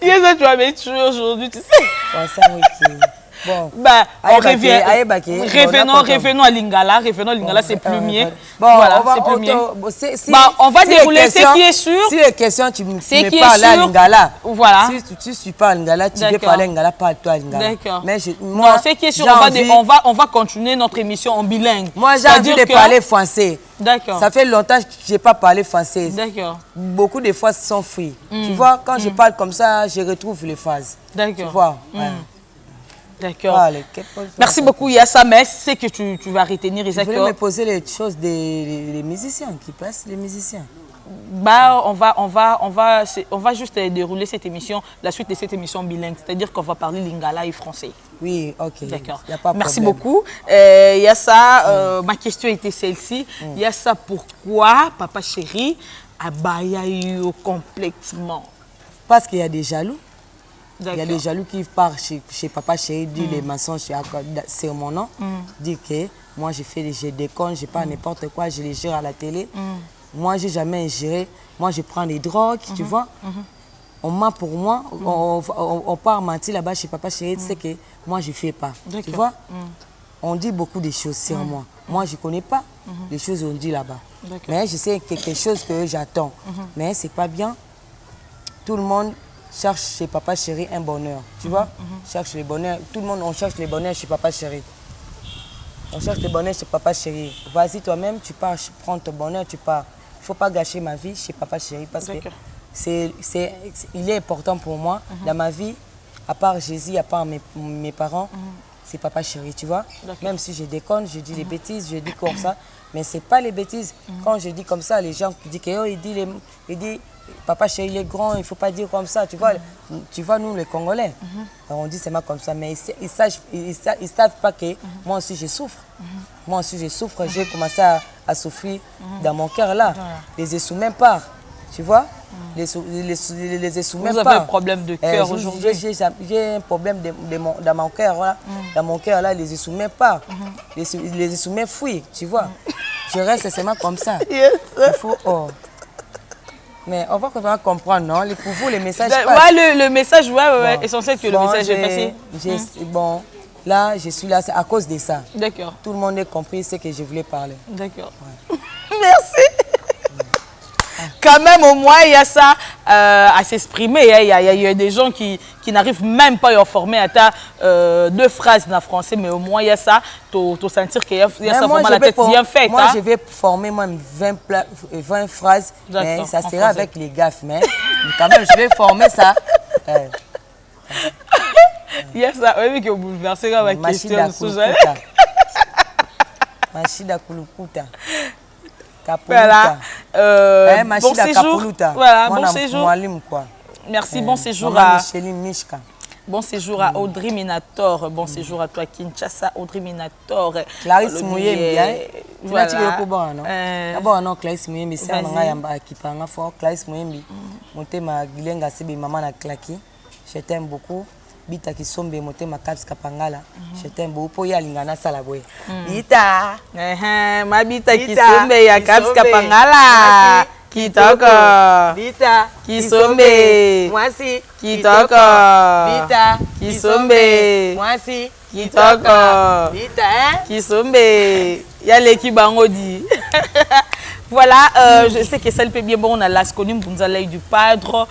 Tu vas me tuer aujourd'hui, tu sais. Il faut un sang qui est. Bon, bah, on revient. Revenons à Lingala. Revenons à Lingala, c'est plumier. Bon, voilà, c'est plumier. On va dérouler ce qui est sûr. Si les questions, tu me parles à Lingala. Voilà. Si tu ne suis pas à Lingala, tu veux parler à Lingala, parle-toi à Lingala. D'accord. Mais moi, ce qui est sûr, on va continuer notre émission en bilingue. Moi, j'ai envie de parler français. D'accord. Ça fait longtemps que je n'ai pas parlé français. D'accord. Beaucoup de fois sont free. Tu vois, quand je parle comme ça, je retrouve les phrases. D'accord. Tu vois. D'accord. Merci beaucoup, Yassa. Mais c'est que tu vas retenir. Je voulais me poser les choses des musiciens, qui passent les musiciens. Bah, on va juste dérouler cette émission, la suite de cette émission bilingue. C'est-à-dire qu'on va parler lingala et français. Oui, ok. D'accord. Merci beaucoup. Yassa, ma question était celle-ci. Yassa, pourquoi Papa Chéri a baillé complètement? Parce qu'il y a des jaloux. Il y a des jaloux qui partent chez Papa Chéri, disent les mensonges sur mon nom, disent que moi je déconne, je parle n'importe quoi, je les gère à la télé. Moi, je n'ai jamais ingéré. Moi, je prends des drogues, tu vois. On ment pour moi, on part mentir là-bas chez Papa Chéri, c'est que moi, je ne fais pas. Tu vois. On dit beaucoup de choses sur moi. Moi, je ne connais pas les choses qu'on dit là-bas. Mais je sais quelque chose que j'attends. Mais ce n'est pas bien. Tout le monde cherche chez Papa Chéri un bonheur, tu vois. Cherche le bonheur. Tout le monde, on cherche le bonheur chez Papa Chéri. On cherche le bonheur chez Papa Chéri. Vas-y toi-même, tu pars, prends ton bonheur, tu pars. Il ne faut pas gâcher ma vie chez Papa Chéri parce que il est important pour moi dans ma vie. À part Jésus, à part mes parents, c'est Papa Chéri, tu vois. Même si je déconne, je dis des bêtises, je dis comme ça. Mais ce n'est pas les bêtises. Quand je dis comme ça, les gens disent que il dit Papa Chéri, il est grand, il ne faut pas dire comme ça. Tu vois, nous les Congolais, on dit seulement comme ça. Mais ils ne savent pas que moi aussi je souffre. Moi aussi je souffre, j'ai commencé à souffrir dans mon cœur là. Les sous même pas. Tu vois, les sous même pas. Vous avez un problème de cœur aujourd'hui? J'ai un problème dans mon cœur là. Dans mon cœur là, les sous même pas. Les sous même fuient, tu vois. Je reste seulement comme ça. Il faut... Mais on va comprendre, non? Pour vous, les messages passent. Ouais, le message, ouais, essentiel que le message est passé. Bon, là, je suis là, c'est à cause de ça. D'accord. Tout le monde a compris ce que je voulais parler. D'accord. Ouais. Merci. Quand même, au moins, il y a ça à s'exprimer. Il y a des gens qui n'arrivent même pas à former à ta 2 phrases en français, mais au moins, il y a ça. Tu sentir qu'il y a ça vraiment la tête bien faite. Moi, je vais former moi 20 phrases, mais ça sera avec les gaffes. Mais quand même, je vais former ça. Il y a ça. Oui, que vous bouleversez ma question. Machida Kulukuta. Voilà. Bon séjour. Voilà, bon séjour. Merci, bon séjour à... Bon séjour à Audrey Minator. Bon séjour à toi, Kinshasa, Audrey Minator. Clarisse Mouyembi, hein? Voilà. D'abord, non, Clarisse Mouyembi, c'est un gars qui parle fort. Clarisse Mouyembi, monté ma gilenga, c'est maman a claqué. Je t'aime beaucoup. Bita qui sombe monté ma caps kapangala. Je t'aime beaucoup. Pour y aller à Salaboué. Bita. Ma bita qui sombe ya caps kapangala. Kitoko. Bita. Kisombe. Mwasi. Kitoko. Bita. Kisombe. Mwasi. Kitoko. Bita, hein? Kisombe. Ya l'équipe bangodi. Voilà, je sais que ça peut bien bon. On a l'Asconi Mbunzalei du Padre,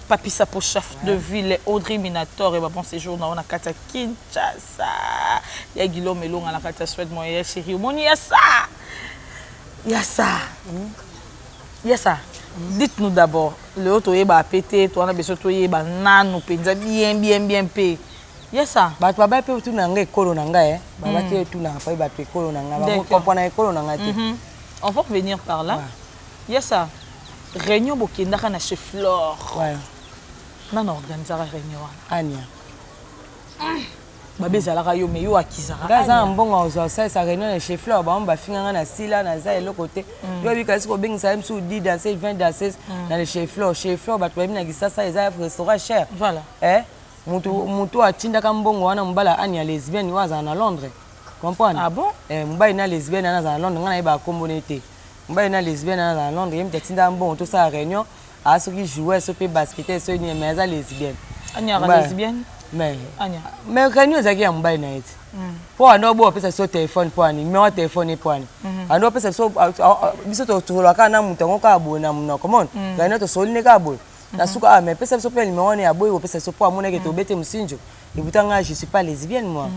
Papi Sapo, chef de ville, Audrey Minator, et bon séjour on a Kata Kinshasa. Il y a Guillaume Melon à la Kata Suède, moi, il y a Chéri, il y a ça. Il y a ça. Il y a ça. Dites-nous d'abord, le haut est pété, toi on a besoin de toi nanou, bien payé. Il y a ça. Bah tu vas pas tout n'anga école n'anga bah tu tout n'anga pas bah tu école n'anga bah comprendre école n'anga. On va revenir par là. Il y a ça. Réunion bokendaka na chez Flore. Ouais. Non organisera réunion. Ania. Babé zalaka yo me yo akizara. Gaza mbongo ça réunion chez Flore bah on va finir na sila na za l'autre côté. Yo bi kasi ko bengisa msu 10 danser 20 danser na chez Flore bah tu vas venir ça ça restaurant cher. Voilà. Mutu atindaka mbongo wana mbala Ania lesbienne waza na Londres. Comprendre? Ah bon? Mbaye na lesbienne na Londres ngana ba kombonete. Mbaye na lesbienne na Londres yem tinda mbongo to sa réunion a ceux qui jouaient ce pe basket so ni mais lesbienne. Ania lesbienne? Mais Ania. Mais réunion zaki ya mbaye na eti. Po ando bo pesa so téléphone po ani, numéro téléphone po ani. Ando pesa so biso to loka na mutango ka abona mna common. Réunion to soline ka abona. Na suka mais pesa so pe numéro ni aboy ko pesa so po amona ke to bete msinjo. Et pourtant je suis pas lesbienne moi.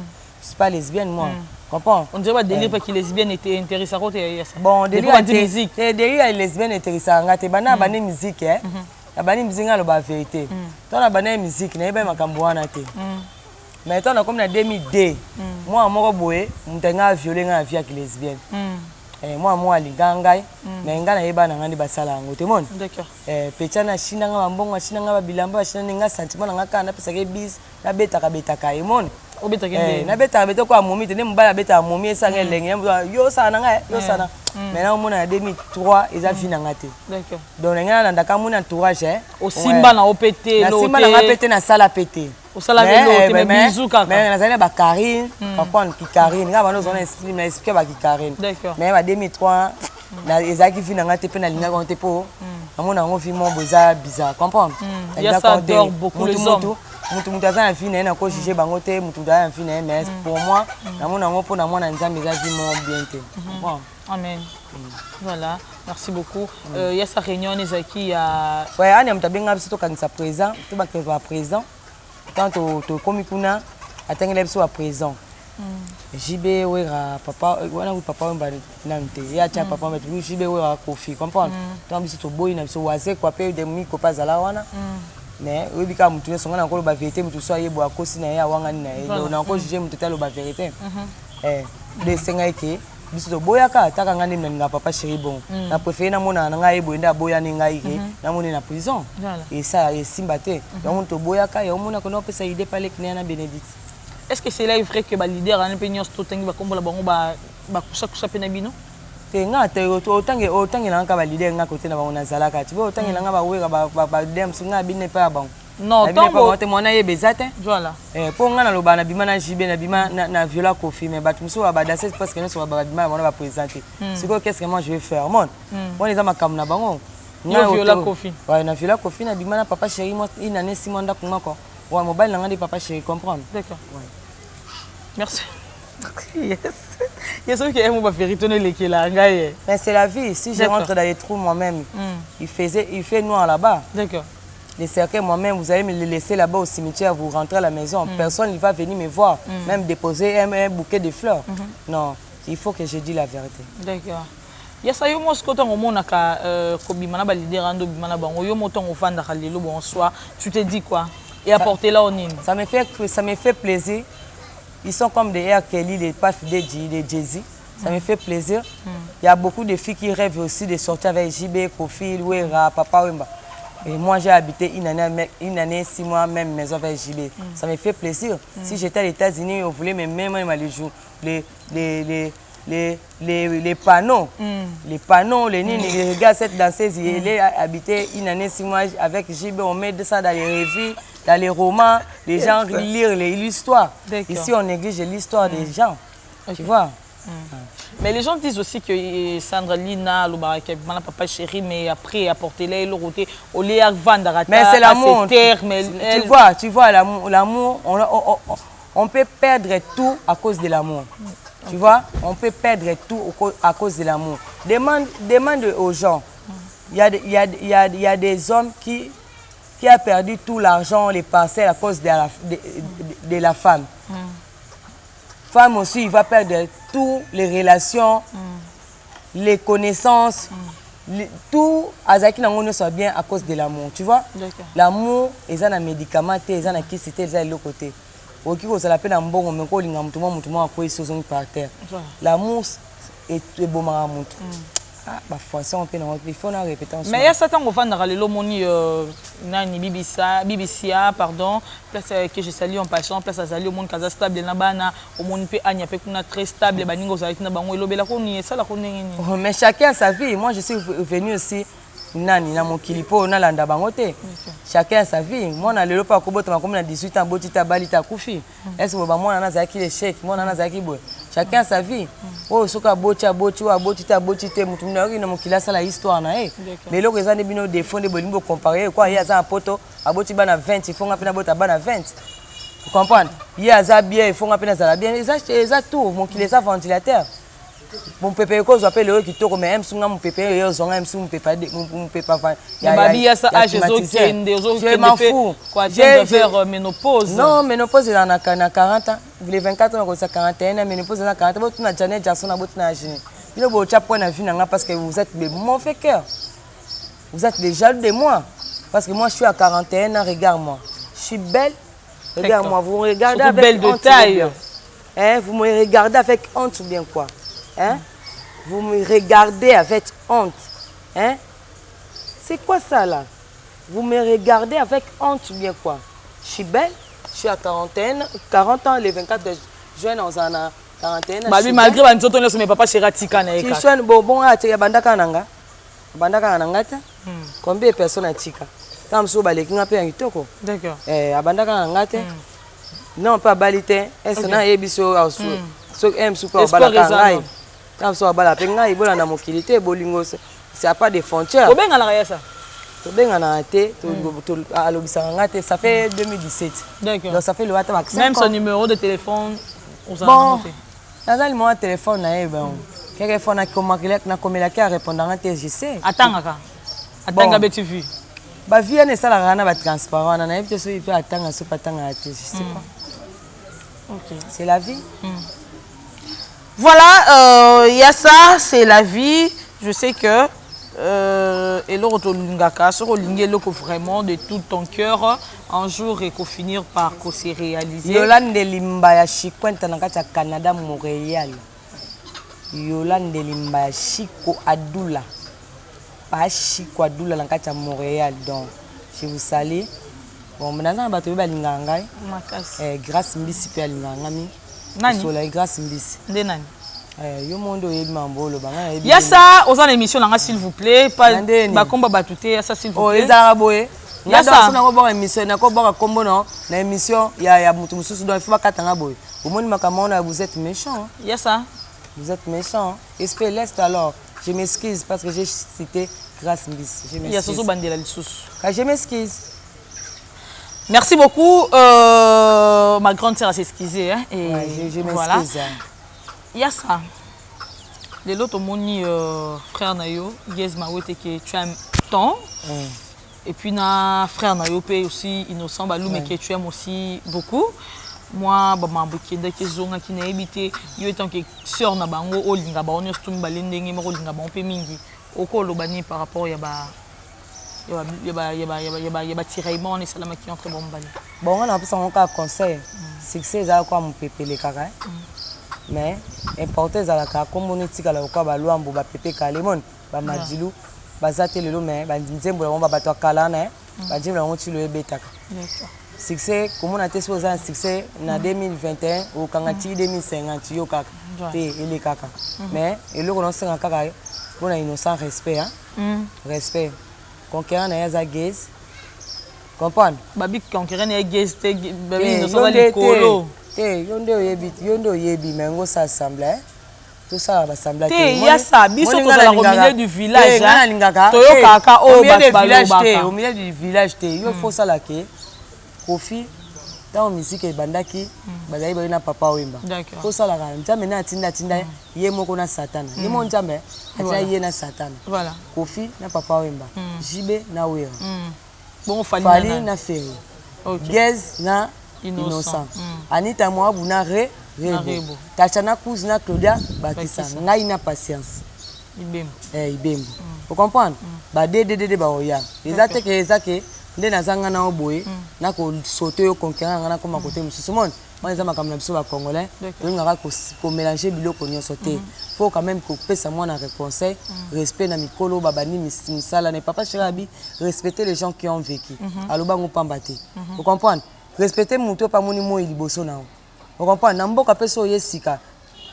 Je suis pas lesbienne moi. Comprends? On dirait pas délire parce que lesbienne était intéressée à côté. Bon, délire musique. Délire lesbienne intéressée à ngate bana bana musique hein. La bana musique ngalo ba vérité. Toi la bana musique na yeba makambo wana te. Mais toi na comme na 2002. Moi moko boye, mutenga violer nga vie avec lesbienne. Moi alingangai mais nga na yeba na ngandi basala ngo te mon. D'accord. Pecha na shina nga mbongo shina nga bilamba shina nga sentiment nga kana pesa ke bis na betaka e mon. Na beta beto kwa momi te mbala beta momi esanga lenge yo sana nga yo sana mais na mona 2003 eza fina ngate. D'accord. Donc nga na ndaka mona entourage au simba na opété l'autre. Na simba na opété na sala pété. Au sala vélo te bisou kaka. Mais na zana ba Karine, comprendre ki Karine, nga bano zona explique mais explique ba ki Karine. D'accord. Mais ba 2003 na ezaki fina ngate pe na linga konte po. Na mona ngo fi mon boza bizarre, comprendre? Il y a ça adore beaucoup les hommes. Mutu aza fine na ko juger bango te mutu aza fine mais pour moi na mona ngo po na mona nzambe za vie mon bien te. Bon. Amen. Voilà, merci beaucoup. Il y a sa réunion ezaki ya ouais ani mtabenga biso to kanisa présent, to ba ke présent. Quand to komi kuna atengele biso à présent. JB wera papa wana ku papa mba nante ya cha papa metu JB wera kofi comprendre. Tant biso to boy na biso waze kwa pe de mi ko pas ala wana. Mais oui bika mutu songa na ko ba vérité mutu so yebo akosi na ya wanga ni na na ko juger mutu talo ba vérité de senga eke biso to boya ka taka ngani na papa chéri bon na préféré na mona na ngai boye nda boya ni ngai ke na mona na prison et ça et simbate donc to boya ka ya mona ko no pesa idée pale kina na Bénédicte. Est-ce que c'est là vrai que ba leader en opinion to tangi ba kombola bango ba kusha pena bino? Nga te otangi na ka ba leader nga côté na bango na zalaka ti bo otangi na nga ba wera ba dem sunga bine pa bango. Non, tant que mona ye bezate. Voilà. Pour nga na loba na bima na JB na bima na viola Kofi mais bat muso ba danser parce que nous so ba bima on va présenter. C'est quoi qu'est-ce que moi je vais faire mon? Moi les ama kam na bango. Na viola Kofi. Ouais, na viola Kofi na bima na papa chéri moi une année 6 mois ndako ngako. Ouais, mobile na nga de papa chéri comprendre. D'accord. Ouais. Merci. Yes. Il y a ceux qui aiment me faire retourner les kilangaye. Mais c'est la vie. Si je rentre dans les trous moi-même, il fait noir là-bas. D'accord. Les cercueils moi-même, vous allez me les laisser là-bas au cimetière, vous rentrez à la maison. Personne ne va venir me voir, même déposer un bouquet de fleurs. Non, il faut que je dise la vérité. D'accord. Il y a ça, il y a moi ce que tu as dit, bonsoir. Tu te dis quoi? Et apporter là au Nîmes. Ça me fait plaisir. Ils sont comme des R. Kelly, les paf de Jay-Z. Ça me fait plaisir. Il y a beaucoup de filles qui rêvent aussi de sortir avec JB, Kofi, Wera, Papa Wemba. Et moi, j'ai habité une année, 6 mois, même maison avec JB. Ça me fait plaisir. Si j'étais aux États-Unis, on voulait me mettre les panneaux. Les panneaux, les nini, les gars, cette danseuse, elle est habité une année, 6 mois avec JB. On met ça dans les revues, dans les romans. Les gens lisent l'histoire. Ici, on néglige l'histoire des gens. Tu vois? Mais les gens disent aussi que Sandra Lina, papa chéri, mais après apporter-les le côté au léa vendre. Mais c'est l'amour. Tu vois l'amour, on peut perdre tout à cause de l'amour. Tu vois, on peut perdre tout à cause de l'amour. Demande aux gens. Il y a des hommes qui a perdu tout l'argent, les parcelles à cause de la femme. Femme aussi, il va perdre toutes les relations, les connaissances, tout azaki nango soit bien à cause de l'amour. Tu vois? L'amour, ils ont un médicament, ils ont un kiss, ils ont l'autre côté. Au qui ça la peine en bon, mais quand ils ont tout par terre. L'amour est bon à mon. Ah, bah façon il faut en répéter. Mais il y a ça tant qu'on va dans le moni nani BBC pardon place que je salue en passant place à saluer au monde casa stable na bana au monde pe anya pe kuna très stable baningo za na bango elobela ko ni ça la ko ndenge ni. Mais chacun sa vie. Moi je suis venu aussi nani na mokilipo na landa bango te. Chacun sa vie. Moi na lelo pa ko bota comme na 18 ans botita balita kufi. Est-ce que ba moi na za ki les chèques, moi na za ki boy. Chacun sa vie. Oh, soka bocha bochi wa bochita bochite mutu na na mokila sala histoire na eh. Mais lo que ça ne bino défendre bolingo comparer quoi il y a ça un poto aboti bana 20 il faut ngapena bota bana 20. Vous comprenez? Il y a ça bien il faut ngapena ça bien ça tout mokila ça ventilateur. Mon pépé ko zo appelle le qui toko mais aime sunga mon pépé yo zonga aime mon pépé ya babi ya ça âge zo kende zo kende quoi j'ai vers ménopause. Non ménopause dans na 40 ans les 24 ans ça 41 ménopause dans 40 ans tu na Janet Jackson na botu na jeune il bo cha point na vie nanga parce que vous êtes de mon fait cœur vous êtes les jaloux de moi parce que moi je suis à 41 ans regarde-moi je suis belle regarde-moi vous me regardez avec belle de taille hein vous me regardez avec honte ou bien quoi. Hein? Vous me regardez avec honte. Hein? C'est quoi ça là? Vous me regardez avec honte ou bien quoi? Je suis belle, je suis à 40 ans, les 24 juin, on en a 41. Babi, malgré que nous sommes papa chez Ratika. Je suis un bon à Tika Bandaka Nanga. Bandaka Nangata. Combien de personnes à Tika? Quand je suis allé, je suis allé. D'accord. Bandaka Nangata. Non, pas balité. Est-ce que vous avez biso à sous? Ceux qui aiment super balaka. Quand on va la penga, il va na mokilité, bolingo, c'est pas des frontières. Au bien à l'arrière ça. Au bien à l'arrière, à l'observation, ça fait 2017. D'accord. Donc ça fait le matin maximum. Même son numéro de téléphone, on s'en bon. Dans le numéro de téléphone, quelquefois na comme la qui répondre à TGC. Attends aka. Attends que tu vu. Ba vie ne ça la rana ba transparent, na éviter ce il peut attendre ce pas attendre à je sais pas. OK. C'est la vie. Voilà, il y a ça, c'est la vie. Je sais que et l'autre lingaka sur lingelo vraiment de tout ton cœur un jour et qu'on finir par se réaliser. Yolande Limba ya Chikwenta na kati ya Canada Montréal. Yolande Limba ya Chico Adula. Pas Chico Adula na kati ya Montréal donc je vous salue. Bon maintenant ba to ba linganga grâce mbisi pe linganga mi. Nani? Sur la grâce mbisi. De nani? Yo mondo yebi mambolo banga yebi. Ya ça, aux émissions là s'il vous plaît, pas ba komba batouté ça s'il vous plaît. Oh ezara boye. Ya ça. Na ko ba émission na ko ba kombo non, na émission ya mutu mususu donc il faut katanga boye. Au monde makamona vous êtes méchant. Ya ça. Vous êtes méchant. Espère l'est alors. Je m'excuse parce que j'ai cité grâce mbisi. Je m'excuse. Ya soso bandela lisusu. Je m'excuse. Merci beaucoup. Ma grande sœur a s'excusé. Hein, et ouais, je m'excuse. Voilà. Il y a ça. Les autres moni frère Nayo, Yes Mawete que tu aimes tant. Et puis na frère Nayo aussi innocent balou mais que tu aimes aussi beaucoup. Moi ma bokenda ke zonga ki na habité yo étant que sœur na bango olinga ba onyo stum balendenge mo olinga ba mpe mingi. Okolo bani par rapport ya ba il y a tiraillement et salama qui entre bon bali. Bon on a plus un conseil. Succès ça quoi mon pépé les kaka. Mais important za la ka comme on etika la quoi ba luambo ba pépé kalemon ba madilu ba zate lelo mais ba nzembo la ba bato kala na ba nzembo la ngoti le betaka. D'accord. Succès comme on a été supposé un succès na 2021 au kangati 2050 yo kaka. Te ele kaka. Mais et le on s'en kaka pour un innocent respect hein. Respect. Conquérant na yaza gaze. Comprendre? Babi conquérant na gaze te babi innocent ali kolo. Yondo yebi mengo ça assemblée. Tout ça va assembler. Il y a ça, biso to la au milieu du village. Toyo kaka au milieu du village. Au milieu du village il faut ça là que Kofi tant musique et bandaki bazali ba na papa wemba ko sala ka nzambe na tinda ye moko na satana ye mo nzambe atina ye na satana voilà Kofi na papa wemba Jibe na wera bon Fali na Ferry Gez na Innocent Anita Moabu na Rebo Tachana Kouz na Claudia Batissa ngai na Patience Ibembo vous comprenez ba de ba oya ezate nde nazanga na oboye na ko sauter au conquérant na comme côté mususu monde moi les makamna biso ba congolais on ngaka ko mélanger biloko nyonso te faut quand même ko pesa moi na conseil respect na mikolo babani misala ne papa Chirabi respecter les gens qui ont vécu aloba ngopambate vous comprenez respecter muto pa moni mo liboso na vous comprenez na mboka peso yesika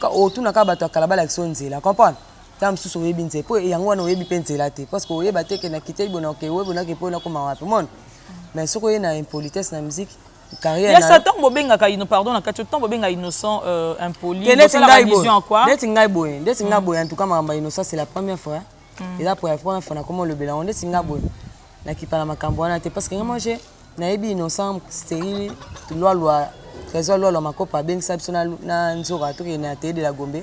otuna ka bato kalabala kisonzela comprendre tam susu yebi nze po yango wana yebi pensela te parce que oyeba te ke na kite bona ke webona ke pona ko mawapi mon mais soko ye na impolitesse na musique carrière na ya satan bobenga ka pardon na kati temps bobenga innocent impoli c'est la vision en quoi ndetinga boy en tout cas mamba innocent c'est la première fois et la première fois na comment le bilan ndetinga boy na kipala makambo wana te parce que moi j'ai na yebi innocent stérile loi trésor loi makopa ben sabsona na nzora to ke na te de la Gombe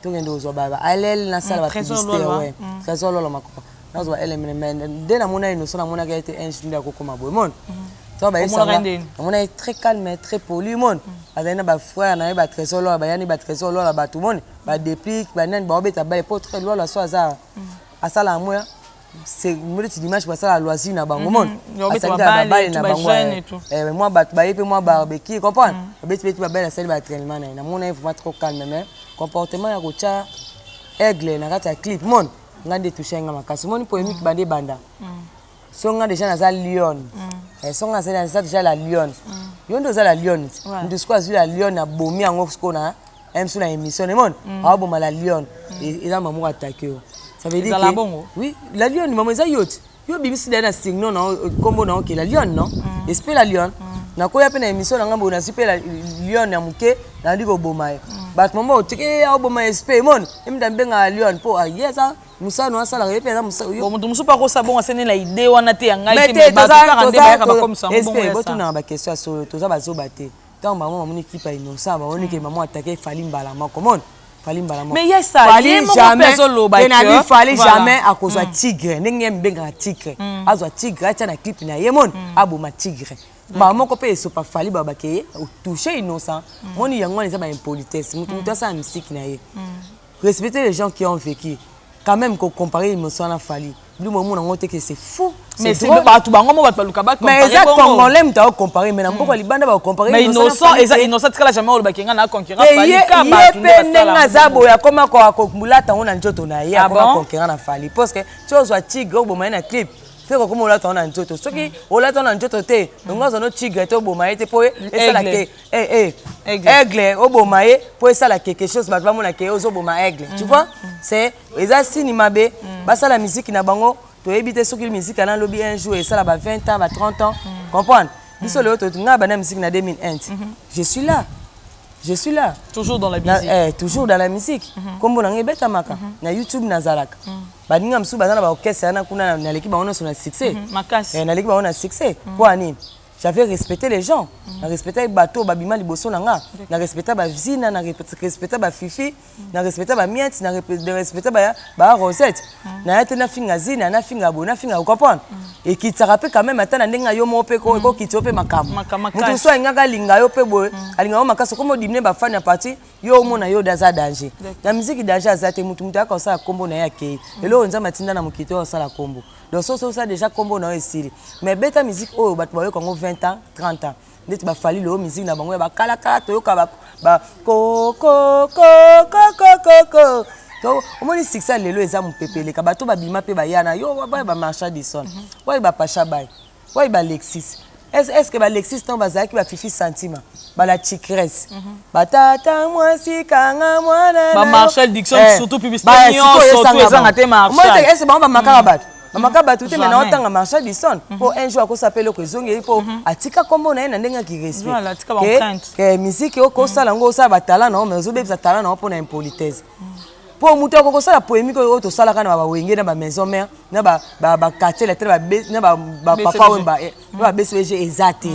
tout le monde baba elle na sala ba publicité ouais trésor lolo makopa nazo elle men de na mona innocent na mona ka été un jour ko koma boy mon to ba ça on est très calme très poli mon azana ba frère na ba trésor lolo ba yani ba trésor lolo ba tout monde ba déplique ba nan ba obeta ba pour très lolo so azar asala moya c'est moi tu dimanche ba sala loisir na bango mon obeta ba balle na bango moi ba ba yepe moi barbecue comprendre obeta ba belle sala ba traitement na mona il faut pas trop calme mais comportement ya kocha aigle na kata clip mon ngande touchenga makasi moni polémique bande banda songa déjà na lion songa ça déjà la lion yondo za la lion ndisiko azu la lion na bomi yango ko na emsu na émission mon aboma la lion et là maman attaquer ça veut dire que oui la lion maman za yot yo bibisi na signal na kombo na ok la lion non esprit la lion na ko ya pe na émission na ngambo na super la lion ya muke na ndiko boma bat mama otike oboma SP mon imdambe nga lion po ayesa musa no asala yepe na musa yo bon musu pa ko sa bon asene la idée wana te ngai te ba ka rende ba ka comme ça bon SP botu na ba question so to za ba zo bate tant maman mon équipe a innocent ba on que maman attaquer Fali Mbala mako mon Fali Mbala mako mais yes ça Fali jamais Fali jamais à cause de tigre ndenge mbenga tigre azwa tigre acha na clip na ye mon aboma tigre maman ko pe so pa Fali ba bakeye toucher innocent moni yango les ba impolitesse mutu ça musique na ye respecter les gens qui ont vécu quand même qu'on comparer innocent à Fali lui moment on que c'est fou mais c'est pas tout bango ba luka ba comparer mais ça congolais m'ta comparer mais na mboko libanda ba comparer mais innocent innocent kala jamais o ba kenga na conquérant Fali ka ba tu ndenga zabo ya koma ko mulata on na njoto na ye akoma conquérant na Fali parce que tu vois tigre au moment na clip fait comme on l'a ton njoto soki on l'a ton njoto te ngozo no tigre to bomaye te po et ça la ke aigle au bomaye po ça la quelque chose ba mona ke ozo boma aigle tu vois c'est eza sinima be ba ça la musique na bango to ebite soki musique na lobby un jour et ça la ba 20 ans ba 30 ans comprendre biso le autre nga ba na musique na 2001 je suis là toujours dans la musique toujours dans la musique comme on a beta maka na YouTube na zalaka baninga msu bazana ba orchestre na kuna na l'équipe on a son succès na l'équipe on a succès pour ani j'avais respecté les gens na respecté bateau babima liboso nanga na respecté ba visina na respecté ba fifi na respecté ba miette na respecté ba recette na ete na finga zina na finga bona finga comprendre et qui te rappelle quand même atana ndenga yo mo pe ko ki to pe makam mutu so ngaka linga yo pe boy alinga makaso comme dimne ba fan ya parti yo mo na yo daza danger na musique danger azate mutu aka sa kombo na yake elo nza matinda na mukito sala kombo donc ça déjà combo na esili mais beta musique oh bat boyo kongo 20 ans 30 ans ndeti ba Fali le musique na bango ba kala to yo ka ba ko to omoni succès lelo eza mupepele ka bato ba bima pe ba yana yo ba marcha di son ouais ba Pacha Bay ouais ba Lexis est-ce que ba Lexis non ba zaki ba fifi sentiment ba la tigresse ba tata moi si kanga mwana ba Marshall Dixon surtout publicité surtout ezanga te Marshall moi est-ce ba makara bat Amaka tout maintenant autant Marshall Dixon pour un jour ko s'appelle ko zongi pour atika kombo na ndenga ki respect que musique ko sala ngo sa ba talent na mais zo be talent na pour na impolitesse pour muto ko sala polémique ko to sala kana ba wenge na ba maison mère na ba quartier la tele ba papa wemba ba BCG exact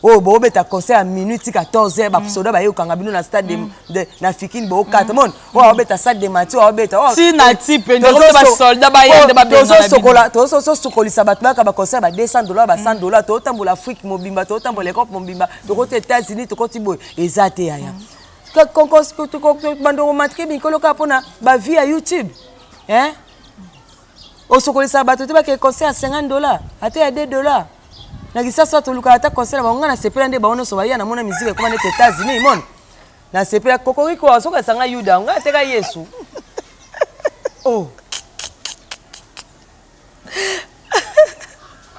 oh bo beta concert à minute 14h ba soda ba yo kanga bino na stade de na fikini bo 4 mon oh beta stade de Mathieu oh beta oh si na type ndeko ba soldat ba yende ba benga tozo sokolisa bato ba concert ba $200 ba $100 to tambola Afrique mobimba to tambola Europe mobimba to côté États-Unis to côté boy ezate yaya konkos bando matke mikolo ka pona ba vie à YouTube hein o sokolisa bato te ba ke concert à $50 ate à $2 na kisasa toluka ata concert ba ngana sepela nde ba ono so ba ya na mona musique comme les États-Unis mon na sepela kokoriko asoka sanga yuda nga teka Yesu oh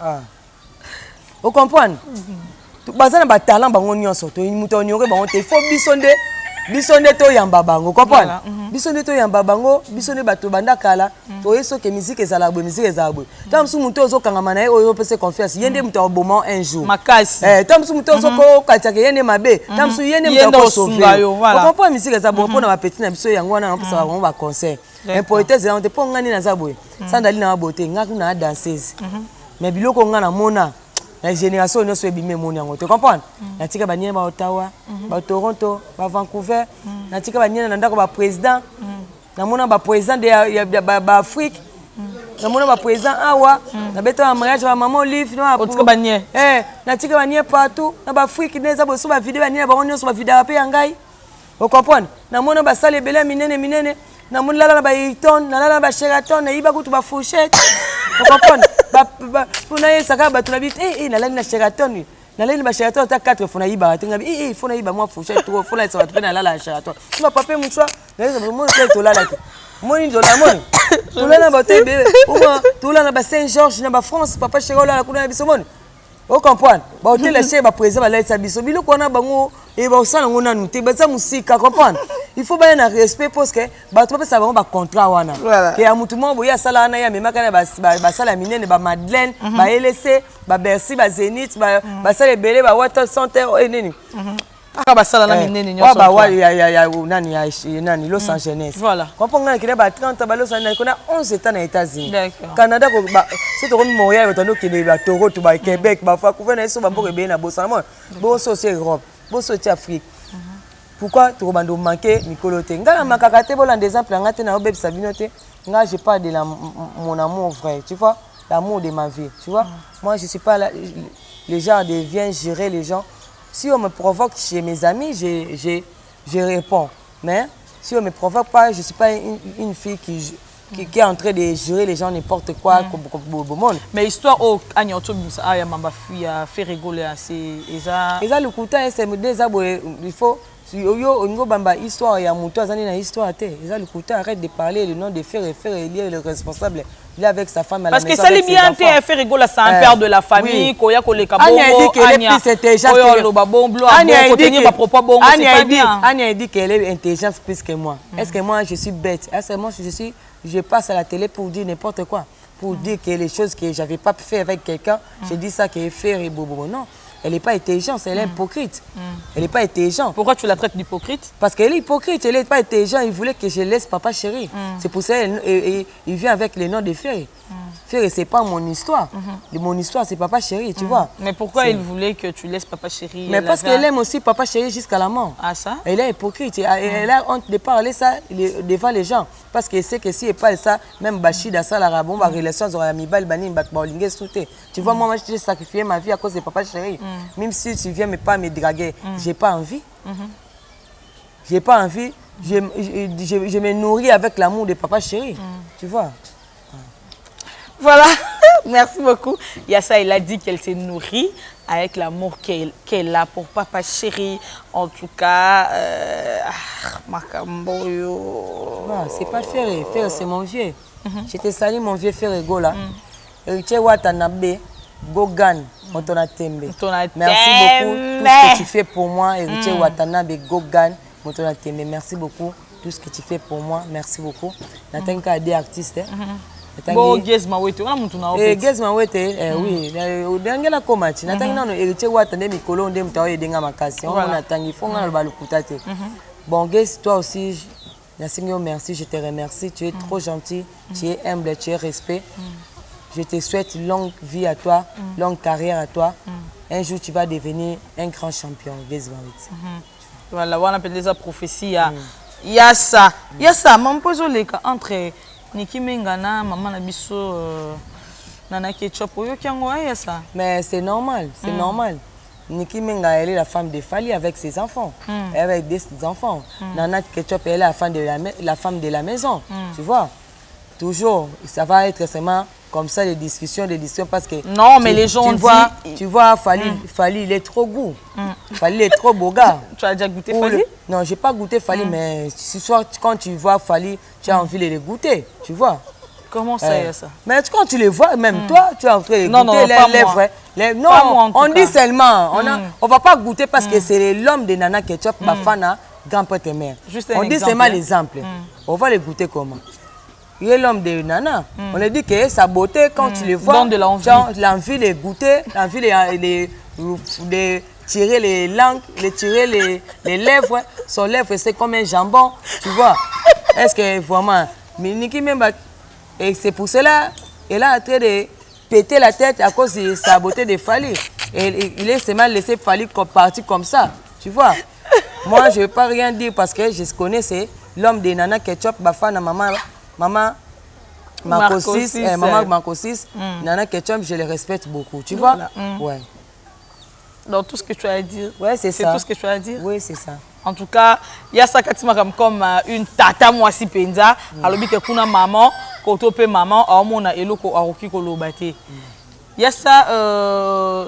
ah vous comprenez bazana ba talent bango nyonso to muto nyore bango te faut bisonde to yamba bango comprendre bisonde to yamba bango bisonde bato banda kala to yeso ke musique ezala bo musique ezala bo tam su muto ozo kangama na ye oyo pese confiance yende muto oboma un jour makasi tam su muto ozo ko kataka yende mabe tam su yende muto ko sauver vous comprenez musique ezala bo pona ba petit na biso yango wana pesa bango ba concert impoétesse on te pongani na zaboye sandali na beauté ngaku na danseuse mais biloko ngana mona la génération ne se bimé mon yango tu comprends na tika ba nyema Ottawa ba Toronto ba Vancouver na tika ba nyena ndako ba président na mona ba président de ba Afrique na mona ba président awa na beta ba mariage ba maman Olive no tika ba nye na tika ba nye partout na ba Afrique neza bo so ba vidéo ba nyena ba onyo so ba vidéo pe ngai vous comprenez na mona ba sale belé minene na mona la ba Hilton na la ba Sheraton na iba kutu ba fourchette vous comprenez funa yesaka bato na bit nalali na Sheraton nalali ba Sheraton ta 4 funa yiba atenga funa yiba moi fourchette trop funa yesa bato pe na lala Sheraton tu vas paper mouchoir na yesa mo to lala te moni do la moni to lala ba te bébé ou moi to lala ba Saint-Georges na ba France papa chéro la kuna biso moni vous comprenez ba hôtel chez ba président ba la biso biloko na bango et ba osala ngona nous te ba za musika comprendre il faut bien un respect parce que bato pe ça va ba contrat wana que ya mutu mo boya sala na ya memaka na ba sala minene ba Madeleine ba LC ba Bercy ba Zénith ba sala belé ba Water Center nini aka ba sala na minene nyonso ba wa ya nani Los Angeles voilà comprendre que ba 30 ba Los Angeles qu'on a 11 ans aux États-Unis Canada ko ba c'est to comme Montréal to no ke ba Toronto ba Québec ba fa ko na so ba mboke be na bosana bon so c'est Europe bon so c'est Afrique. Pourquoi tu vas manquer Nicoloté? Nga makaka te bola des exemples ngate na obeb sabinote. Nga je parle de mon amour vrai, tu vois, l'amour de ma vie, tu vois. Moi je suis pas là, les gens de viens gérer les gens. Si on me provoque chez mes amis, je réponds. Mais si on me provoque pas, je suis pas une fille qui est en train de gérer les gens n'importe quoi comme monde. Mais histoire au agnoto bimsa ya mamba fia fait rigoler c'est eza le couta c'est des abos il faut yo ngo bamba histoire ya muto azani na histoire te eza le couta arrête de parler le nom de faire et lire le responsable il est avec sa femme à la maison parce que ça les bien te fait rigoler c'est un père de la famille koya koleka bongo Anya c'était déjà lo ba bon blo ko tenir ba propre bongo c'est pas bien Anya dit qu'elle est intelligente plus que moi est-ce que moi je suis bête est-ce que moi je passe à la télé pour dire n'importe quoi pour dire que les choses que j'avais pas fait avec quelqu'un je dis ça que faire et bobo non. Elle n'est pas intelligente, elle est hypocrite. Elle n'est pas intelligente. Pourquoi tu la traites d'hypocrite? Parce qu'elle est hypocrite, elle n'est pas intelligente. Il voulait que je laisse papa chéri. C'est pour ça qu'il vient avec les noms de Ferry. Ferry, ce n'est pas mon histoire. Mon histoire, c'est papa chéri, tu vois. Mais pourquoi il voulait que tu laisses papa chéri? Mais parce qu'elle aime aussi papa chéri jusqu'à la mort. Ah ça? Elle est hypocrite. Elle a honte de parler ça devant les gens. Parce qu'elle sait que si elle parle ça, même Bachida, ça, la rabon, ma relation, aura mis balle, banin, batbaolingue, sauté. Tu vois, moi, j'ai sacrifié ma vie à cause de papa chéri. Même si tu viens pas me draguer, j'ai pas envie. J'ai pas envie. Je me nourris avec l'amour de papa chéri. Tu vois. Voilà, merci beaucoup. Yassa, elle a dit qu'elle s'est nourrie avec l'amour qu'elle a pour papa chéri. En tout cas, Makamboyo. Non, c'est pas Ferry. Ferry, c'est mon vieux. Je te salue, mon vieux Ferry Gola. Héritier Watanabe, Gogan, Motonatembe. Merci beaucoup. Tout ce que tu fais pour moi, Héritier Watanabe, Gogan, Motonatembe. Merci beaucoup. Tout ce que tu fais pour moi, merci beaucoup. Natanka des artistes. Bon, Gezma Wete, on a monté na opé. Gezma Wete, oui. Dangela komati. Natangi nano héritier Watanabe Mikolo ndem tawo edenga makasi. On natangi fonga na balukutate. Bon, Gez, toi aussi, merci, je te remercie. Tu es trop gentil, tu es humble, tu es respect. Je te souhaite longue vie à toi, longue carrière à toi. un jour tu vas devenir un grand champion. Voilà, on appelle déjà prophétie. Il y a ça. Il y a ça. Je pose les cas entre Niki Mengana, maman Nabiso, Nana Ketchup. Il y a ça. Mais c'est normal, c'est normal. Niki Menga, elle est la femme de Fali avec ses enfants, avec des enfants. Nana Ketchup, elle est la femme de la maison, tu vois. Toujours, ça va être seulement comme ça, des discussions, parce que... Non, mais les gens tu vois, Fali, il est trop goût. Fali, il est trop beau gars. Tu as déjà goûté Fali? Non, je n'ai pas goûté Fali, mais quand tu vois Fali, tu as envie de les goûter, tu vois. Comment ça y est ça? Mais quand tu les vois, même toi, tu as envie de non, goûter non, les vrais. Non, pas moi, on dit seulement, on ne va pas goûter parce que c'est l'homme de Nana Ketchup, Bafana, grand-père et mère. On dit seulement l'exemple. On va les goûter comment? Il est l'homme de Nana. On a dit que sa beauté, quand tu les vois, tu as l'envie de goûter, l'envie de tirer les langues, de tirer les lèvres. Son lèvre, c'est comme un jambon, tu vois. Est-ce que vraiment... Mais Niki Memba, et c'est pour cela, elle a en train de péter la tête à cause de sa beauté de Fali. Et il est seulement laissé Fali partir comme ça, tu vois. Moi, je ne vais pas rien dire parce que je connais, c'est l'homme de Nana Ketchup, Bafana, maman Marcosis, Nana Ketchup, je les respecte beaucoup, tu vois. Ouais. Dans tout ce que tu as à dire. Ouais, c'est ça. C'est tout ce que tu as à dire. Oui, c'est ça. En tout cas, il y a ça comme une tata moi si penza, alors que kuna maman, koto pe maman, on eloko aroki kolobate. Il y a ça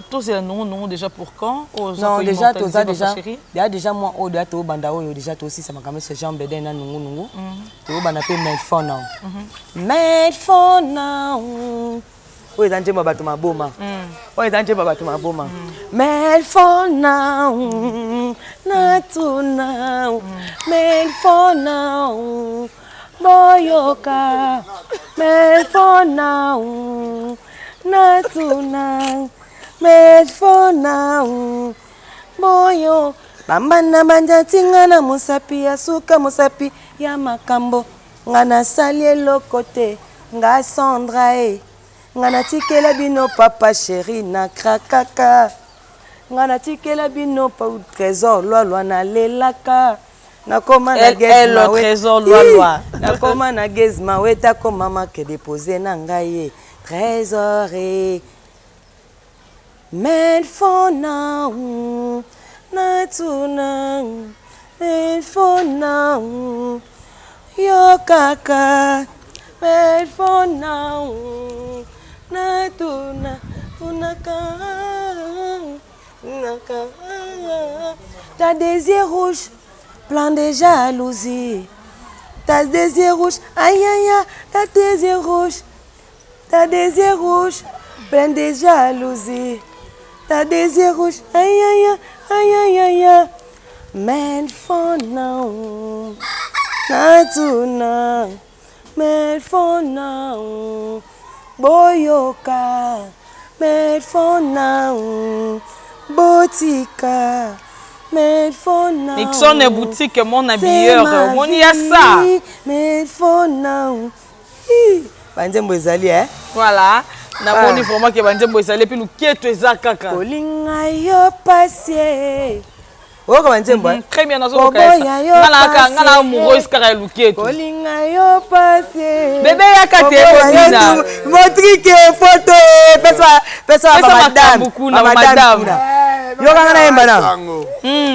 tous ces non déjà pour quand? Non, déjà moi au dato banda o déjà aussi ça m'a quand même ce genre beden na nungu. To bana pe made for now. Made for now. Oui, dans Djemba Batuma Boma. Oui, dans Djemba Batuma Boma. Made for now, not to now. Made for now, Boyoka. Made for now, not to now. Made for now, Boyo. Bambana banja tingana musapi asuka musapi ya makambo. Ngana salie lokote, nga Sandra e. Ngana tikela bino papa chéri na krakaka. Ngana tikela bino pa trésor loi na lelaka. Na koma na gezma we. Trésor loi. Na koma na gezma we ta ko mama ke déposer na ngai trésor e. Made for now. Na tuna. Made for now. Yo kaka. Made for now. T'as des yeux rouges, plein de jalousie. T'as des yeux rouges, aïe aïe aïe. T'as des yeux rouges, t'as des yeux rouges, plein de jalousie. T'as des yeux rouges, aïe aïe aïe aïe aïe aïe. Made for now, natuna. Made for now. Boyoka, made for now. Botika, made for now. Nixon est boutique, mon habilleur, mon y a ça. Made for now. Banzembo ezali, hein? Voilà. Na moni vraiment que banzembo ezali puis nous quête ezakaka. Kolinga yo passé. Oh, comment tu dis? Très bien, nous avons ngala amoureuse car elle luquette. Kolinga yo passé. Bébé ya kate motrique photo. Pesa madame. Yo kanga embana.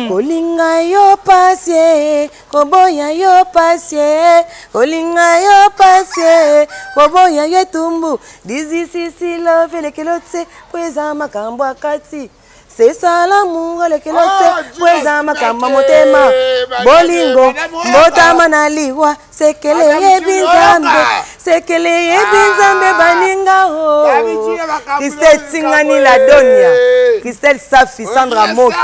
Kolinga yo passé. Koboya yo passé. Kolinga yo passé. Koboya yo tumbu. Dizi sisi love le kelotse. Pweza makambo akati. C'est ça l'amour, le kelote, poeza makamba motema, bolingo, mbotama na liwa, sekele yebinzambe baninga ho. Christelle Tingani la Donia, Christelle Safi, Sandra Moki,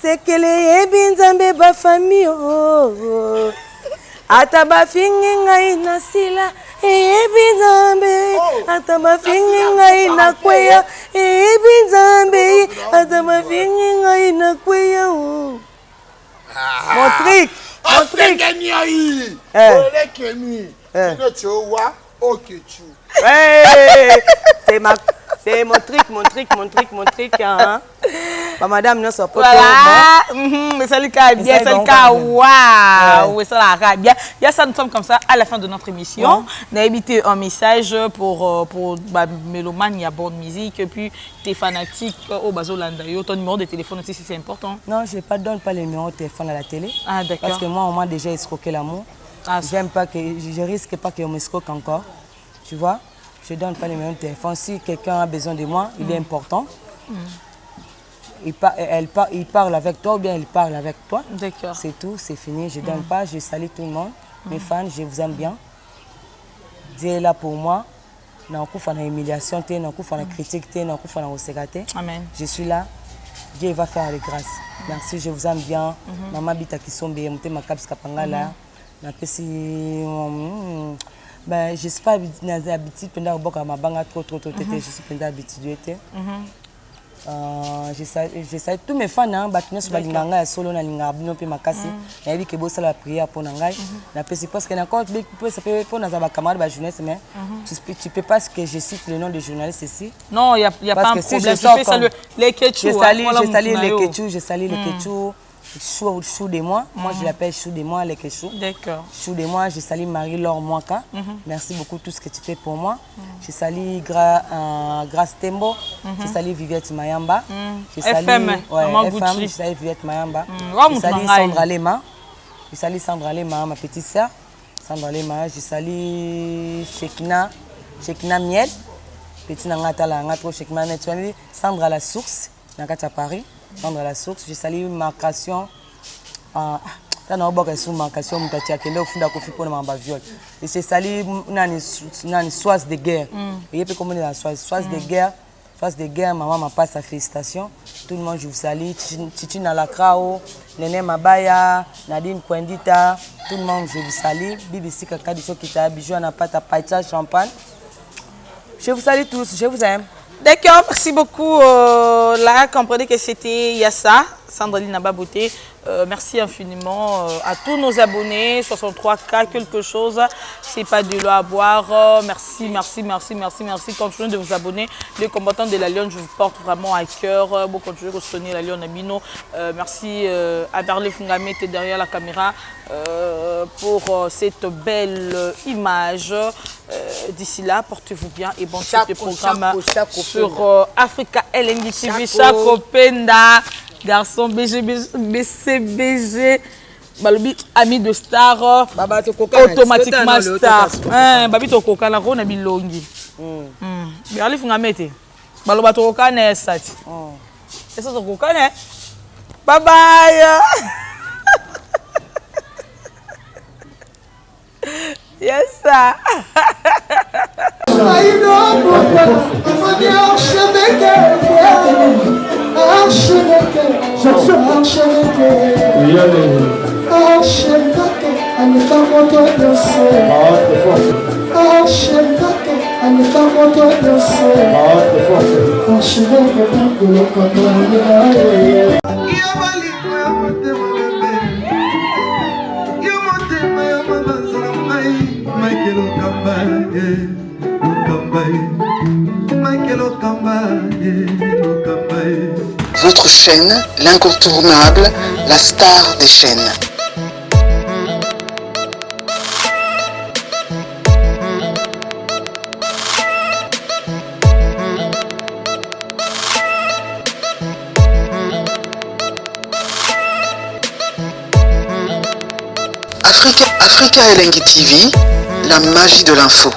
sekele yebinzambe ba famille ho. Ataba fingi ngai na sila, ebinzambe. Ataba fingi ngai na kweya, ebinzambe. Ataba fingi ngai na kweya. Mon trick. C'est mon trick, hein. madame non support. Voilà. Mais ça le cas bien, ça le cas waouh. Oui, ça la cas bien. Il y a ça, nous sommes comme ça à la fin de notre émission. On a évité un message pour mélomane, il y a bonne musique et puis tes fanatiques au Bazolanda. Ton numéro de téléphone aussi, c'est important. Non, je ne donne pas le numéro de téléphone à la télé. Ah, d'accord. Parce que moi, on m'a déjà escroqué l'amour. Ah, j'aime pas que je risque pas qu'on m'escroque encore. Tu vois? Je donne pas le numéro de téléphone. Si quelqu'un a besoin de moi, il est important. Il parle avec toi ou bien il parle avec toi. D'accord. C'est tout, c'est fini. Je donne pas, je salue tout le monde. Mes fans, je vous aime bien. Dieu est là pour moi. Je ne suis pas dans l'humiliation, je ne suis pas dans la critique, je ne suis pas dans la Amen. Je suis là. Dieu va faire les grâces. Merci, je vous aime bien. Maman Bita Kisombe, ma Kapis Kapangala. Ben, je ne suis pas habituée à ma banque trop, je suis habituée. Je sais tous mes fans hein batuna sur balinganga solo na linga bino pe makasi na yebi ke bosa la prière pour nangai na pesi parce que encore ça peut pour na ba camarade ba jeunesse mais tu peux pas que je cite le nom de journaliste ici. Non, il y a pas de problème. Tu fais ça les Ketchou. Je salue les Ketchou, je salue les Ketchou. Chou de moi, moi je l'appelle Chou de moi, les Ketchou. D'accord. Chou de moi, je salue Marie-Laure Mwaka. Merci beaucoup tout ce que tu fais pour moi. Je salue Grace Tembo. Je salue Viviette Mayamba. Je salue FM, je salue Viviette Mayamba. Je salue Sandra Lema. Je salue Sandra Lema, ma petite sœur. Sandra Lema, je salue Shekina Miel. Petit Nangata la Ngatro Shekina Miel. Sandra La Source, Nangata Paris. Sandra La Source, je salue Marcation. Je salue Nani Soise de guerre. Et puis comment la Soise de guerre, maman m'a passé sa félicitation. Tout le monde, je vous salue. Titi Nalakrao, Néné Mabaya, Nadine Kwendita, tout le monde, je vous salue. BBC Kakadicho Kita, Bijou Anapata, Païcha, Champagne. Je vous salue tous, je vous aime. D'accord, merci beaucoup. Là, comprenez que c'était Yassa, Sandrine Nababouté. Merci infiniment à tous nos abonnés, 63K, quelque chose. C'est pas de l'eau à boire. Merci, merci, merci, merci, merci. Continuez de vous abonner. Les combattants de la Lyon, je vous porte vraiment à cœur. Vous continuez de soutenir la Lyon Amino. Merci à Berlé Fungamé, derrière la caméra, pour cette belle image. D'ici là, portez-vous bien et bon suite de programme sur Africa LNG TV. Chaco Penda, garçon BCBG, ami de star, automatiquement star. Babi to kokana ko na bilongi. Berli fungamete. Baloba to kokana esati. Esa to kokana. Bye bye. Yes, sir. Votre chaîne, l'incontournable, la star des chaînes. Africa LNG TV, la magie de l'info.